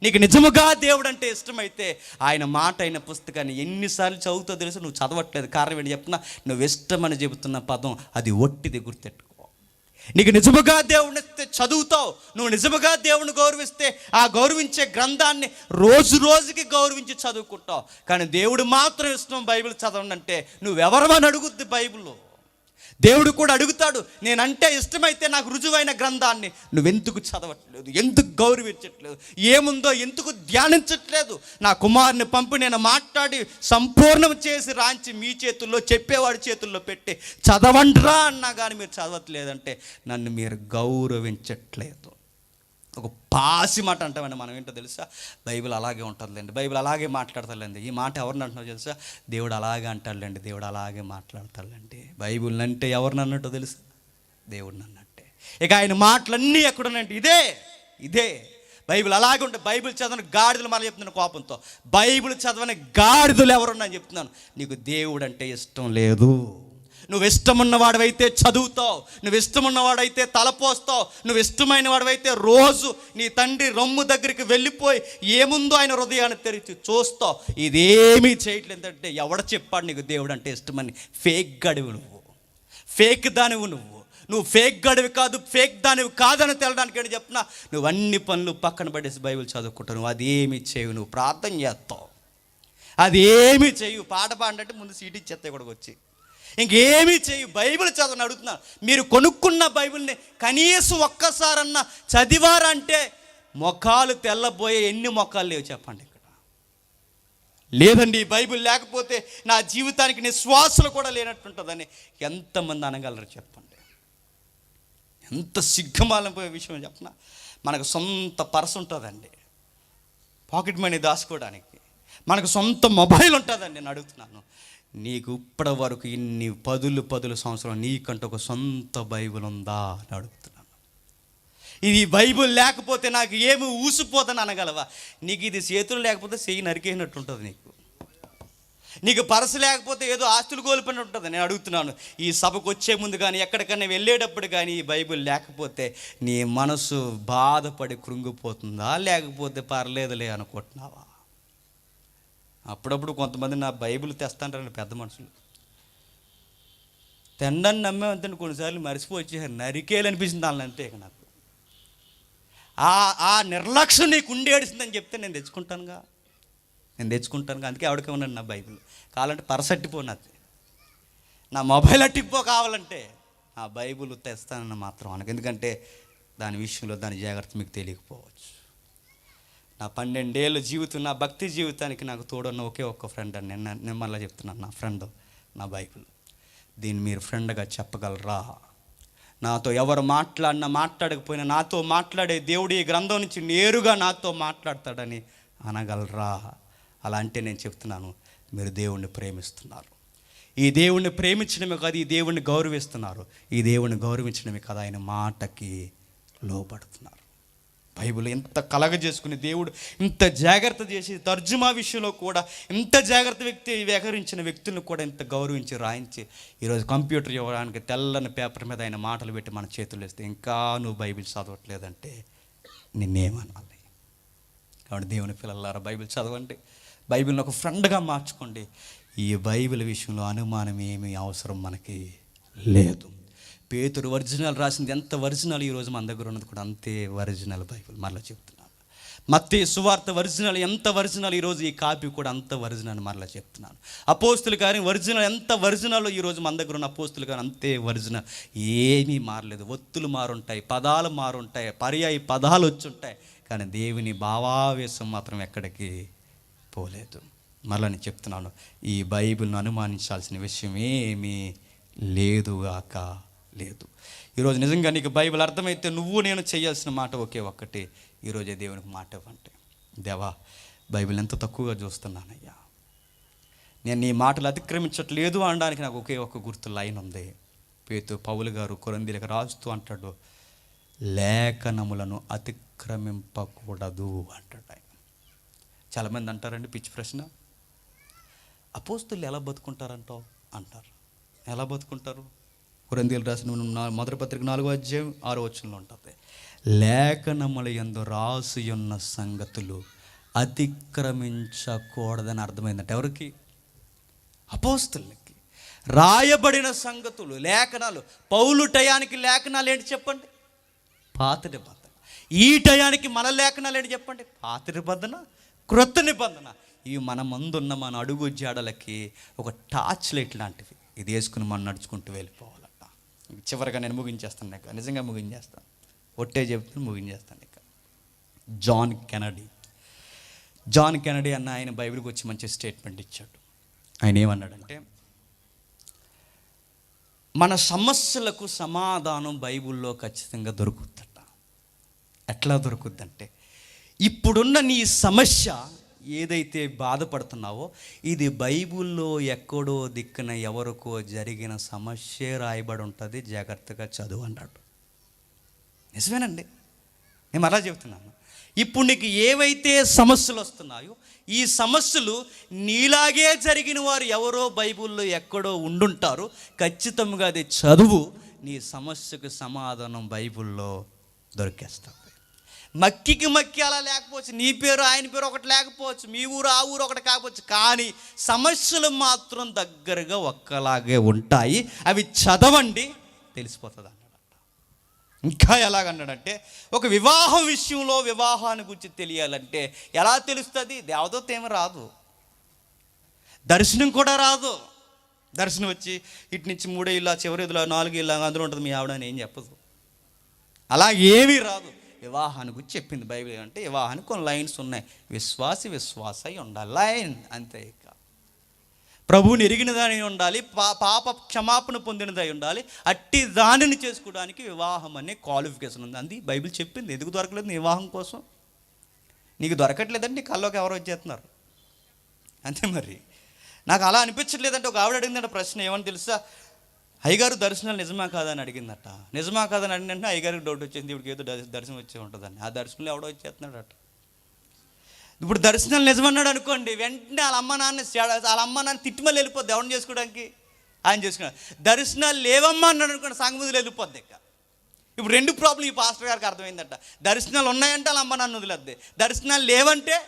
నీకు నిజముగా దేవుడు అంటే ఇష్టమైతే ఆయన మాట అయిన పుస్తకాన్ని ఎన్నిసార్లు చదువుతో తెలుసు, నువ్వు చదవట్లేదు. కారణం ఏంటి చెప్తున్నా? నువ్వు ఇష్టమని చెబుతున్న పదం అది ఒట్టిది, గుర్తెట్టుకో. నీకు నిజముగా దేవుడిని ఇస్తే చదువుతావు. నువ్వు నిజముగా దేవుని గౌరవిస్తే ఆ గౌరవించే గ్రంథాన్ని రోజు రోజుకి గౌరవించి చదువుకుంటావు. కానీ దేవుడు మాత్రం ఇష్టం బైబిల్ చదవండి అంటే నువ్వెవరమని అడుగుద్ది బైబిల్. దేవుడు కూడా అడుగుతాడు, నేనంటే ఇష్టమైతే నాకు రుజువైన గ్రంథాన్ని నువ్వెందుకు చదవట్లేదు, ఎందుకు గౌరవించట్లేదు, ఏముందో ఎందుకు ధ్యానించట్లేదు? నా కుమారుని పంపి నేను మాట్లాడి సంపూర్ణం చేసి రాంచి మీ చేతుల్లో, చెప్పేవాడి చేతుల్లో పెట్టి చదవండ్రా అన్నా కానీ మీరు చదవట్లేదంటే నన్ను మీరు గౌరవించట్లేదు. ఒక పాసి మాట అంటామండి మనం. ఏంటో తెలుసా? బైబిల్ అలాగే ఉంటుందిలేండి, బైబిల్ అలాగే మాట్లాడతారులేండి. ఈ మాట ఎవరిని అంటున్నావు తెలుసా? దేవుడు అలాగే అంటాడులేండి, దేవుడు అలాగే మాట్లాడతాడులేండి. బైబిల్ అంటే ఎవరిని అన్నట్టు తెలుసా? దేవుడిని అన్నట్టే. ఇక ఆయన మాటలన్నీ ఎక్కడున్నాయంటే ఇదే బైబిల్ అలాగే ఉంటాయి. బైబిల్ చదవని గాడిదలు మనం చెప్తున్నాను కోపంతో. బైబిల్ చదవని గాడిదలు ఎవరున్నాయని చెప్తున్నాను. నీకు దేవుడు అంటే ఇష్టం లేదు. నువ్వు ఇష్టమున్నవాడవైతే చదువుతావు, నువ్వు ఇష్టమున్నవాడైతే తలపోస్తావు, నువ్వు ఇష్టమైన వాడవైతే రోజు నీ తండ్రి రొమ్ము దగ్గరికి వెళ్ళిపోయి ఏముందో ఆయన హృదయాన్ని తెరిచి చూస్తావు. ఇదేమీ చేయట్లేదు. ఎందుకంటే ఎవడ చెప్పాడు నీకు దేవుడు అంటే ఇష్టమని? ఫేక్ గడివి నువ్వు, ఫేక్ దానివి నువ్వు ఫేక్ గడివి కాదు, ఫేక్ దానివి కాదని తెలడానికి ఏంటి చెప్తున్నా? నువ్వు అన్ని పనులు పక్కన పడేసి బైబిల్ చదువుకుంటావు. నువ్వు అదేమి చేయవు, నువ్వు ప్రార్థన చేస్తావు, అదేమి చేయవు. పాట పాడంటే ముందు సీట్ ఇచ్చేస్తాయి ఇక్కడికి వచ్చి, ఇంకేమీ చేయు. బైబిల్ చదవని అడుగుతున్నాను. మీరు కొనుక్కున్న బైబిల్ని కనీసం ఒక్కసారన్నా చదివారంటే మొఖాలు తెల్లబోయే ఎన్ని మొఖాలు లేవు చెప్పండి ఇక్కడ? లేదండి, ఈ బైబిల్ లేకపోతే నా జీవితానికి నిశ్వాసలు కూడా లేనట్టుంటుందని ఎంతమంది అనగలరు చెప్పండి? ఎంత సిగ్గుమాలిపోయే విషయం చెప్పనా? మనకు సొంత పర్స్ ఉంటుందండి, పాకెట్ మనీ దాచుకోవడానికి. మనకు సొంత మొబైల్ ఉంటుందండి. నేను అడుగుతున్నాను, నీకు ఇప్పటి వరకు ఇన్ని పదులు సంవత్సరాలు నీకంటే ఒక సొంత బైబిల్ ఉందా అని అడుగుతున్నాను. ఇది బైబిల్ లేకపోతే నాకు ఏమి ఊసిపోదని అనగలవా? నీకు ఇది చేతులు లేకపోతే చెయ్యి నరికేసినట్టు ఉంటుంది. నీకు పరసు లేకపోతే ఏదో ఆస్తులు కోల్పోయినట్టు ఉంటుంది. నేను అడుగుతున్నాను, ఈ సభకు వచ్చే ముందు కానీ ఎక్కడికైనా వెళ్ళేటప్పుడు కానీ ఈ బైబిల్ లేకపోతే నీ మనసు బాధపడి కృంగిపోతుందా, లేకపోతే పర్లేదులే అనుకుంటున్నావా? అప్పుడప్పుడు కొంతమంది నా బైబిల్ తెస్తాంటారని పెద్ద మనుషులు, తెండని నమ్మేమంతండి కొన్నిసార్లు మరిచిపోయి నరికేయాలనిపించింది వాళ్ళని అంతే. ఇక నాకు ఆ నిర్లక్ష్యం నీకు ఉండేడిసిందని చెప్తే నేను తెచ్చుకుంటానుగా. అందుకే ఆవిడకే ఉన్నాను నా బైబిల్. కావాలంటే పరసట్టిపోనది, నా మొబైల్ అట్టిపో కావాలంటే ఆ బైబిల్ తెస్తానన్న మాత్రం అనకు. ఎందుకంటే దాని విషయంలో దాని జాగ్రత్త మీకు తెలియకపోవచ్చు. నా 12 ఏళ్ళ జీవితం, నా భక్తి జీవితానికి నాకు తోడున్న ఒకే ఒక్క ఫ్రెండ్ అని నేను మళ్ళీ చెప్తున్నాను. నా ఫ్రెండ్ నా బైబిల్. దీన్ని మీరు ఫ్రెండ్గా చెప్పగలరా? నాతో ఎవరు మాట్లాడకపోయినా నాతో మాట్లాడే దేవుడు ఈ గ్రంథం నుంచి నేరుగా నాతో మాట్లాడతాడని అనగలరా? అలా అంటే నేను చెప్తున్నాను, మీరు దేవుణ్ణి ప్రేమిస్తున్నారు. ఈ దేవుణ్ణి ప్రేమించడమే కాదు, ఈ దేవుణ్ణి గౌరవిస్తున్నారు. ఈ దేవుణ్ణి గౌరవించడమే కాదు, ఆయన మాటకి లోబడుతున్నారు. బైబిల్ ఎంత కలగజేసుకుని దేవుడు ఇంత జాగ్రత్త చేసి తర్జుమా విషయంలో కూడా ఇంత జాగ్రత్త వ్యవహరించిన వ్యక్తులను కూడా ఇంత గౌరవించి రాయించి ఈరోజు కంప్యూటర్ ఇవ్వడానికి తెల్లని పేపర్ మీద ఆయన మాటలు పెట్టి మన చేతులు వేస్తే ఇంకా నువ్వు బైబిల్ చదవట్లేదంటే నిన్నేమనాలి? కాబట్టి దేవుని పిల్లలారా, బైబిల్ చదవండి, బైబిల్ని ఒక ఫ్రెండ్గా మార్చుకోండి. ఈ బైబిల్ విషయంలో అనుమానం ఏమీ అవసరం మనకి లేదు. పేతురు ఒరిజినల్ రాసింది ఎంత ఒరిజినల్ ఈరోజు మన దగ్గర ఉన్నది కూడా అంతే ఒరిజినల్ బైబిల్. మరలా చెప్తున్నాను, మత్తయి సువార్త ఒరిజినల్ ఎంత ఒరిజినల్, ఈరోజు ఈ కాపీ కూడా అంత ఒరిజినల్. మరలా చెప్తున్నాను, అపోస్తులు కానీ ఒరిజినల్ ఎంత ఒరిజినల్, ఈరోజు మన దగ్గర ఉన్న అపోస్తులు కానీ అంతే ఒరిజినల్. ఏమీ మారలేదు. ఒత్తులు మారుంటాయి, పదాలు మారుంటాయి, పర్యాయ పదాలు వచ్చుంటాయి, కానీ దేవుని భావావేశం మాత్రం ఎక్కడికి పోలేదు. మరలా నేను చెప్తున్నాను, ఈ బైబిల్ను అనుమానించాల్సిన విషయం ఏమీ లేదుగాక లేదు. ఈరోజు నిజంగా నీకు బైబిల్ అర్థమైతే నువ్వు నేను చేయాల్సిన మాట ఒకే ఒక్కటి, ఈరోజే దేవునికి మాట ఇవ్వండి. దేవా, బైబిల్ ఎంత తక్కువగా చూస్తున్నానయ్యా, నేను నీ మాటలు అతిక్రమించట్లేదు అనడానికి నాకు ఒకే ఒక్క గుర్తు లైన్ ఉంది. పౌలు గారు కొరింథీయులకు రాస్తూ అంటాడు, లేఖనములను అతిక్రమింపకూడదు అంటాడు ఆయన. చాలామంది అంటారండి, పిచ్చి ప్రశ్న, అపోస్తులు ఎలా బతుకుంటారంటావు అంటారు. ఎలా బతుకుంటారు? కొరింథీయులకు రాసిన మొదటి పత్రిక 4వ అధ్యాయం 6వ వచనంలో ఉంటుంది, లేఖనముల యందు రాసి ఉన్న సంగతులు అతిక్రమించకూడదని అర్థమైందంటే ఎవరికి? అపోస్తులకి. రాయబడిన సంగతులు, లేఖనాలు. పౌలు టయానికి లేఖనాలు ఏంటి చెప్పండి? పాత నిబంధన. ఈ టయానికి మన లేఖనాలు ఏంటి చెప్పండి? పాత నిబంధన, క్రొత్త నిబంధన. ఇవి మన ముందున్న మన అడుగు జాడలకి ఒక టార్చ్ లైట్ లాంటివి. ఇది వేసుకుని మనం నడుచుకుంటూ వెళ్ళిపోవాలట. చివరిగా నేను ముగించేస్తాను, ఇక నిజంగా ముగించేస్తాను, ఒట్టే చెప్తాను, ముగించేస్తాను. ఇక జాన్ కెనడీ అన్న ఆయన బైబిల్కి వచ్చి మంచి స్టేట్మెంట్ ఇచ్చాడు. ఆయన ఏమన్నాడంటే, మన సమస్యలకు సమాధానం బైబిల్లో ఖచ్చితంగా దొరుకుతుందట. ఎట్లా దొరుకుద్దంటే, ఇప్పుడున్న నీ సమస్య ఏదైతే బాధపడుతున్నావో ఇది బైబిల్లో ఎక్కడో దిక్కున ఎవరికో జరిగిన సమస్య రాయబడి ఉంటుంది, జాగ్రత్తగా చదువు అన్నాడు. నిజమేనండి, నేను అలా చెబుతున్నాను. ఇప్పుడు నీకు ఏవైతే సమస్యలు వస్తున్నాయో ఈ సమస్యలు నీలాగే జరిగిన వారు ఎవరో బైబిల్లో ఎక్కడో ఉండుంటారు. ఖచ్చితంగా అది చదువు, నీ సమస్యకు సమాధానం బైబిల్లో దొరికేస్తావు. మక్కి అలా లేకపోవచ్చు, నీ పేరు ఆయన పేరు ఒకటి లేకపోవచ్చు, మీ ఊరు ఆ ఊరు ఒకటి కాకపోవచ్చు, కానీ సమస్యలు మాత్రం దగ్గరగా ఒక్కలాగే ఉంటాయి. అవి చదవండి, తెలిసిపోతుంది అన్నాడట. ఇంకా ఎలాగన్నాడంటే, ఒక వివాహం విషయంలో వివాహాన్ని గురించి తెలియాలంటే ఎలా తెలుస్తుంది? దేవదూత ఏమి రాదు, దర్శనం కూడా రాదు. దర్శనం వచ్చి ఇటు నుంచి 3 ఇల్లా, చివరి ఇదిలా 4 ఇల్లా, అందులో ఉంటుంది మీ ఆవిడ అని ఏం చెప్పదు. అలా ఏమీ రాదు. వివాహాన్ని గురించి చెప్పింది బైబిల్. అంటే వివాహానికి కొన్ని లైన్స్ ఉన్నాయి. విశ్వాస అయి ఉండాలి, లైన్ అంతే. ఇక ప్రభువుని ఎరిగిన దాని ఉండాలి, పాప క్షమాపణ పొందినదై ఉండాలి. అట్టి దానిని చేసుకోవడానికి వివాహం అనే క్వాలిఫికేషన్ ఉంది. అది బైబిల్ చెప్పింది. ఎందుకు దొరకలేదు నీ వివాహం కోసం? నీకు దొరకట్లేదంటే నీ కల్లోకి ఎవరో వచ్చేస్తున్నారు అంతే. మరి నాకు అలా అనిపించట్లేదంటే ఒక ఆవిడ అడిగిందంటే ప్రశ్న, ఏమని తెలుసా? అయ్యగారు దర్శనాలు నిజమా కాదని అడిగిందట. నిజమా కాదని అడిగినంటే అయ్యగారికి డౌట్ వచ్చింది, ఇప్పటికి ఏదో దర్శనం వచ్చే ఉంటుందని. ఆ దర్శనంలో ఎవడో వచ్చేస్తున్నాడట. ఇప్పుడు దర్శనాలు నిజమన్నాడు అనుకోండి, వెంటనే వాళ్ళ అమ్మ నాన్న తిట్టుమల్లి వెళ్ళిపోద్ది. ఎవరిని చేసుకోవడానికి? ఆయన చేసుకున్నాడు. దర్శనాలు లేవమ్మా అన్నాడు అనుకోండి, సంగముదులు వెళ్ళిపోద్ది. ఇక ఇప్పుడు 2 ప్రాబ్లం ఈ పాస్టర్ గారికి అర్థమైందట. దర్శనాలు ఉన్నాయంటే వాళ్ళ అమ్మ నాన్న వదిలేద్ది, దర్శనాలు లేవంటే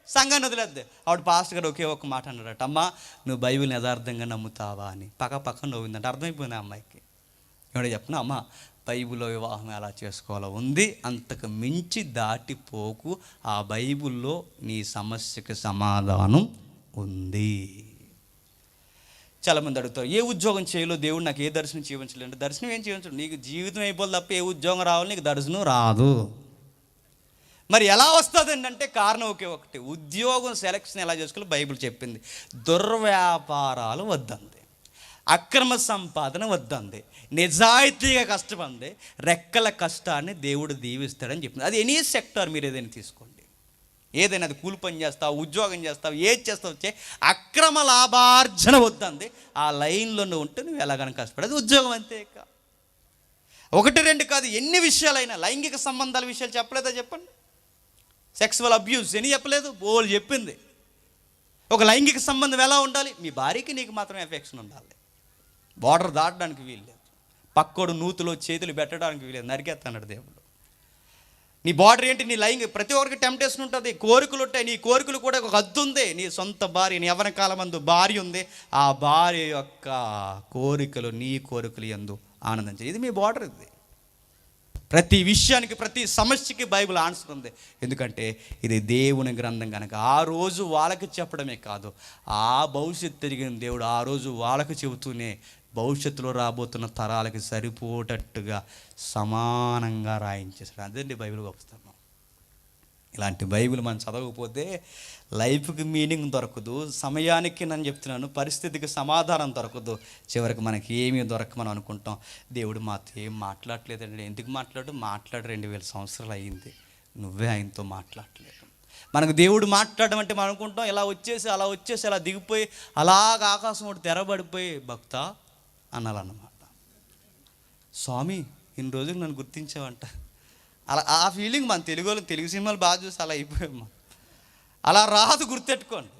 సంఘాన్ని వదిలేద్ది. ఆవిడ పాస్టర్ గారు ఒకే ఒక్క మాట అన్నాడట, అమ్మ నువ్వు బైబిల్ని యథార్థంగా నమ్ముతావా అని. పక్క నవ్విందంట. అర్థమైపోయింది ఆ అమ్మాయికి. ఎవడో చెప్పిన, అమ్మ బైబిల్లో వివాహం ఎలా చేసుకోవాలో ఉంది, అంతకు మించి దాటిపోకు. ఆ బైబిల్లో నీ సమస్యకి సమాధానం ఉంది. చాలామంది అడుగుతారు, ఏ ఉద్యోగం చేయాలో దేవుడు నాకు ఏ దర్శనం చేయించలేదు అంటే, దర్శనం ఏం చేయించడు, నీకు జీవితం అయిపోవాలి తప్ప ఏ ఉద్యోగం రావాలి, నీకు దర్శనం రాదు. మరి ఎలా వస్తుంది అంటే కారణం ఒకే ఒకటి, ఉద్యోగం సెలక్షన్ ఎలా చేసుకోవాలో బైబిల్ చెప్పింది. దుర్వ్యాపారాలు వద్దంది, అక్రమ సంపాదన వద్దంది, నిజాయితీగా కష్టపడింది, రెక్కల కష్టాన్ని దేవుడు దీవిస్తాడని చెప్పింది. అది ఎనీ సెక్టార్ మీరు ఏదైనా తీసుకోండి, ఏదైనా అది కూలి పని చేస్తావు, ఉద్యోగం చేస్తావు, ఏది చేస్తావు, వచ్చే అక్రమ లాభార్జన వద్దంది. ఆ లైన్లో నువ్వు ఉంటే నువ్వు ఎలాగైనా కష్టపడేది ఉద్యోగం అంతే. ఇక 1, 2 కాదు, ఎన్ని విషయాలైనా. లైంగిక సంబంధాల విషయాలు చెప్పలేదా చెప్పండి? సెక్సువల్ అబ్యూస్ ఎన్ని చెప్పలేదు? బోల్ చెప్పింది. ఒక లైంగిక సంబంధం ఎలా ఉండాలి? మీ భార్యకి నీకు మాత్రం ఎఫెక్షన్ ఉండాలి, బార్డర్ దాటడానికి వీల్లేదు, పక్కోడు నూతులో చేతులు పెట్టడానికి వీలేదు, నరికేస్తాడు దేవుడు. నీ బార్డర్ ఏంటి? నీ లైంగిక. ప్రతి ఒక్కరికి టెంప్టేషన్ ఉంటుంది, కోరికలు ఉంటాయి. నీ కోరికలు కూడా ఒక హద్దు ఉంది. నీ సొంత భార్య, నీ యవ్వన కాలమందు భార్య ఉంది, ఆ భార్య యొక్క కోరికలు నీ కోరికలు యందు ఆనందించే, ఇది మీ బార్డర్. ఇది ప్రతి విషయానికి, ప్రతి సమస్యకి బైబిల్ ఆన్సర్ ఉంది. ఎందుకంటే ఇది దేవుని గ్రంథం కనుక. ఆ రోజు వాళ్ళకి చెప్పడమే కాదు, ఆ భవిష్యత్తు తిరిగిన దేవుడు ఆ రోజు వాళ్ళకి చెబుతూనే భవిష్యత్తులో రాబోతున్న తరాలకి సరిపోయేటట్టుగా సమానంగా రాయించేశాడు. అదండి బైబిల్ గొప్పతనం. ఇలాంటి బైబిల్ మనం చదవకపోతే లైఫ్కి మీనింగ్ దొరకదు, సమయానికి నేను చెప్తున్నాను పరిస్థితికి సమాధానం దొరకదు, చివరికి మనకి ఏమీ దొరక మనం అనుకుంటాం దేవుడు మాతో ఏం మాట్లాడలేదండి. ఎందుకు మాట్లాడు 2000 సంవత్సరాలు అయ్యింది, నువ్వే ఆయనతో మాట్లాడలేదు. మనకు దేవుడు మాట్లాడడం అంటే మనం అనుకుంటాం ఇలా వచ్చేసి అలా వచ్చేసి అలా దిగిపోయి అలాగ ఆకాశం ఒకటి తెరబడిపోయి భక్త అనాలన్నమాట. స్వామి ఇన్ని రోజులు నన్ను గుర్తించావంట, అలా ఆ ఫీలింగ్ మన తెలుగు సినిమాలు బాగా చూసి అలా అయిపోయాం. అలా రాదు, గుర్తెట్టుకోండి.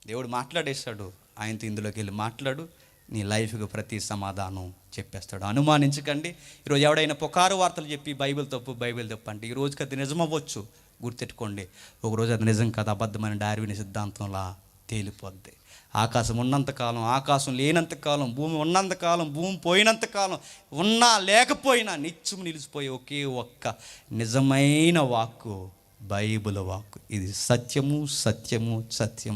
దేవుడు మాట్లాడేస్తాడు, ఆయనతో ఇందులోకి వెళ్ళి మాట్లాడు, నీ లైఫ్కి ప్రతి సమాధానం చెప్పేస్తాడు. అనుమానించకండి. ఈరోజు ఎవడైనా పుకారు వార్తలు చెప్పి బైబిల్ తప్పు అంటే ఈ రోజుకి అది నిజమవ్వచ్చు, గుర్తెట్టుకోండి. ఒకరోజు అది నిజం కాదు, అబద్ధమైన డార్విన్ సిద్ధాంతంలా తేలిపోద్ది. ఆకాశం ఉన్నంతకాలం, ఆకాశం లేనంతకాలం, భూమి ఉన్నంతకాలం, భూమి పోయినంతకాలం, ఉన్నా లేకపోయినా నిత్యం నిలిచిపోయే ఒకే ఒక్క నిజమైన వాక్కు బైబిల్ వాక్కు. ఇది సత్యము సత్యము సత్యం.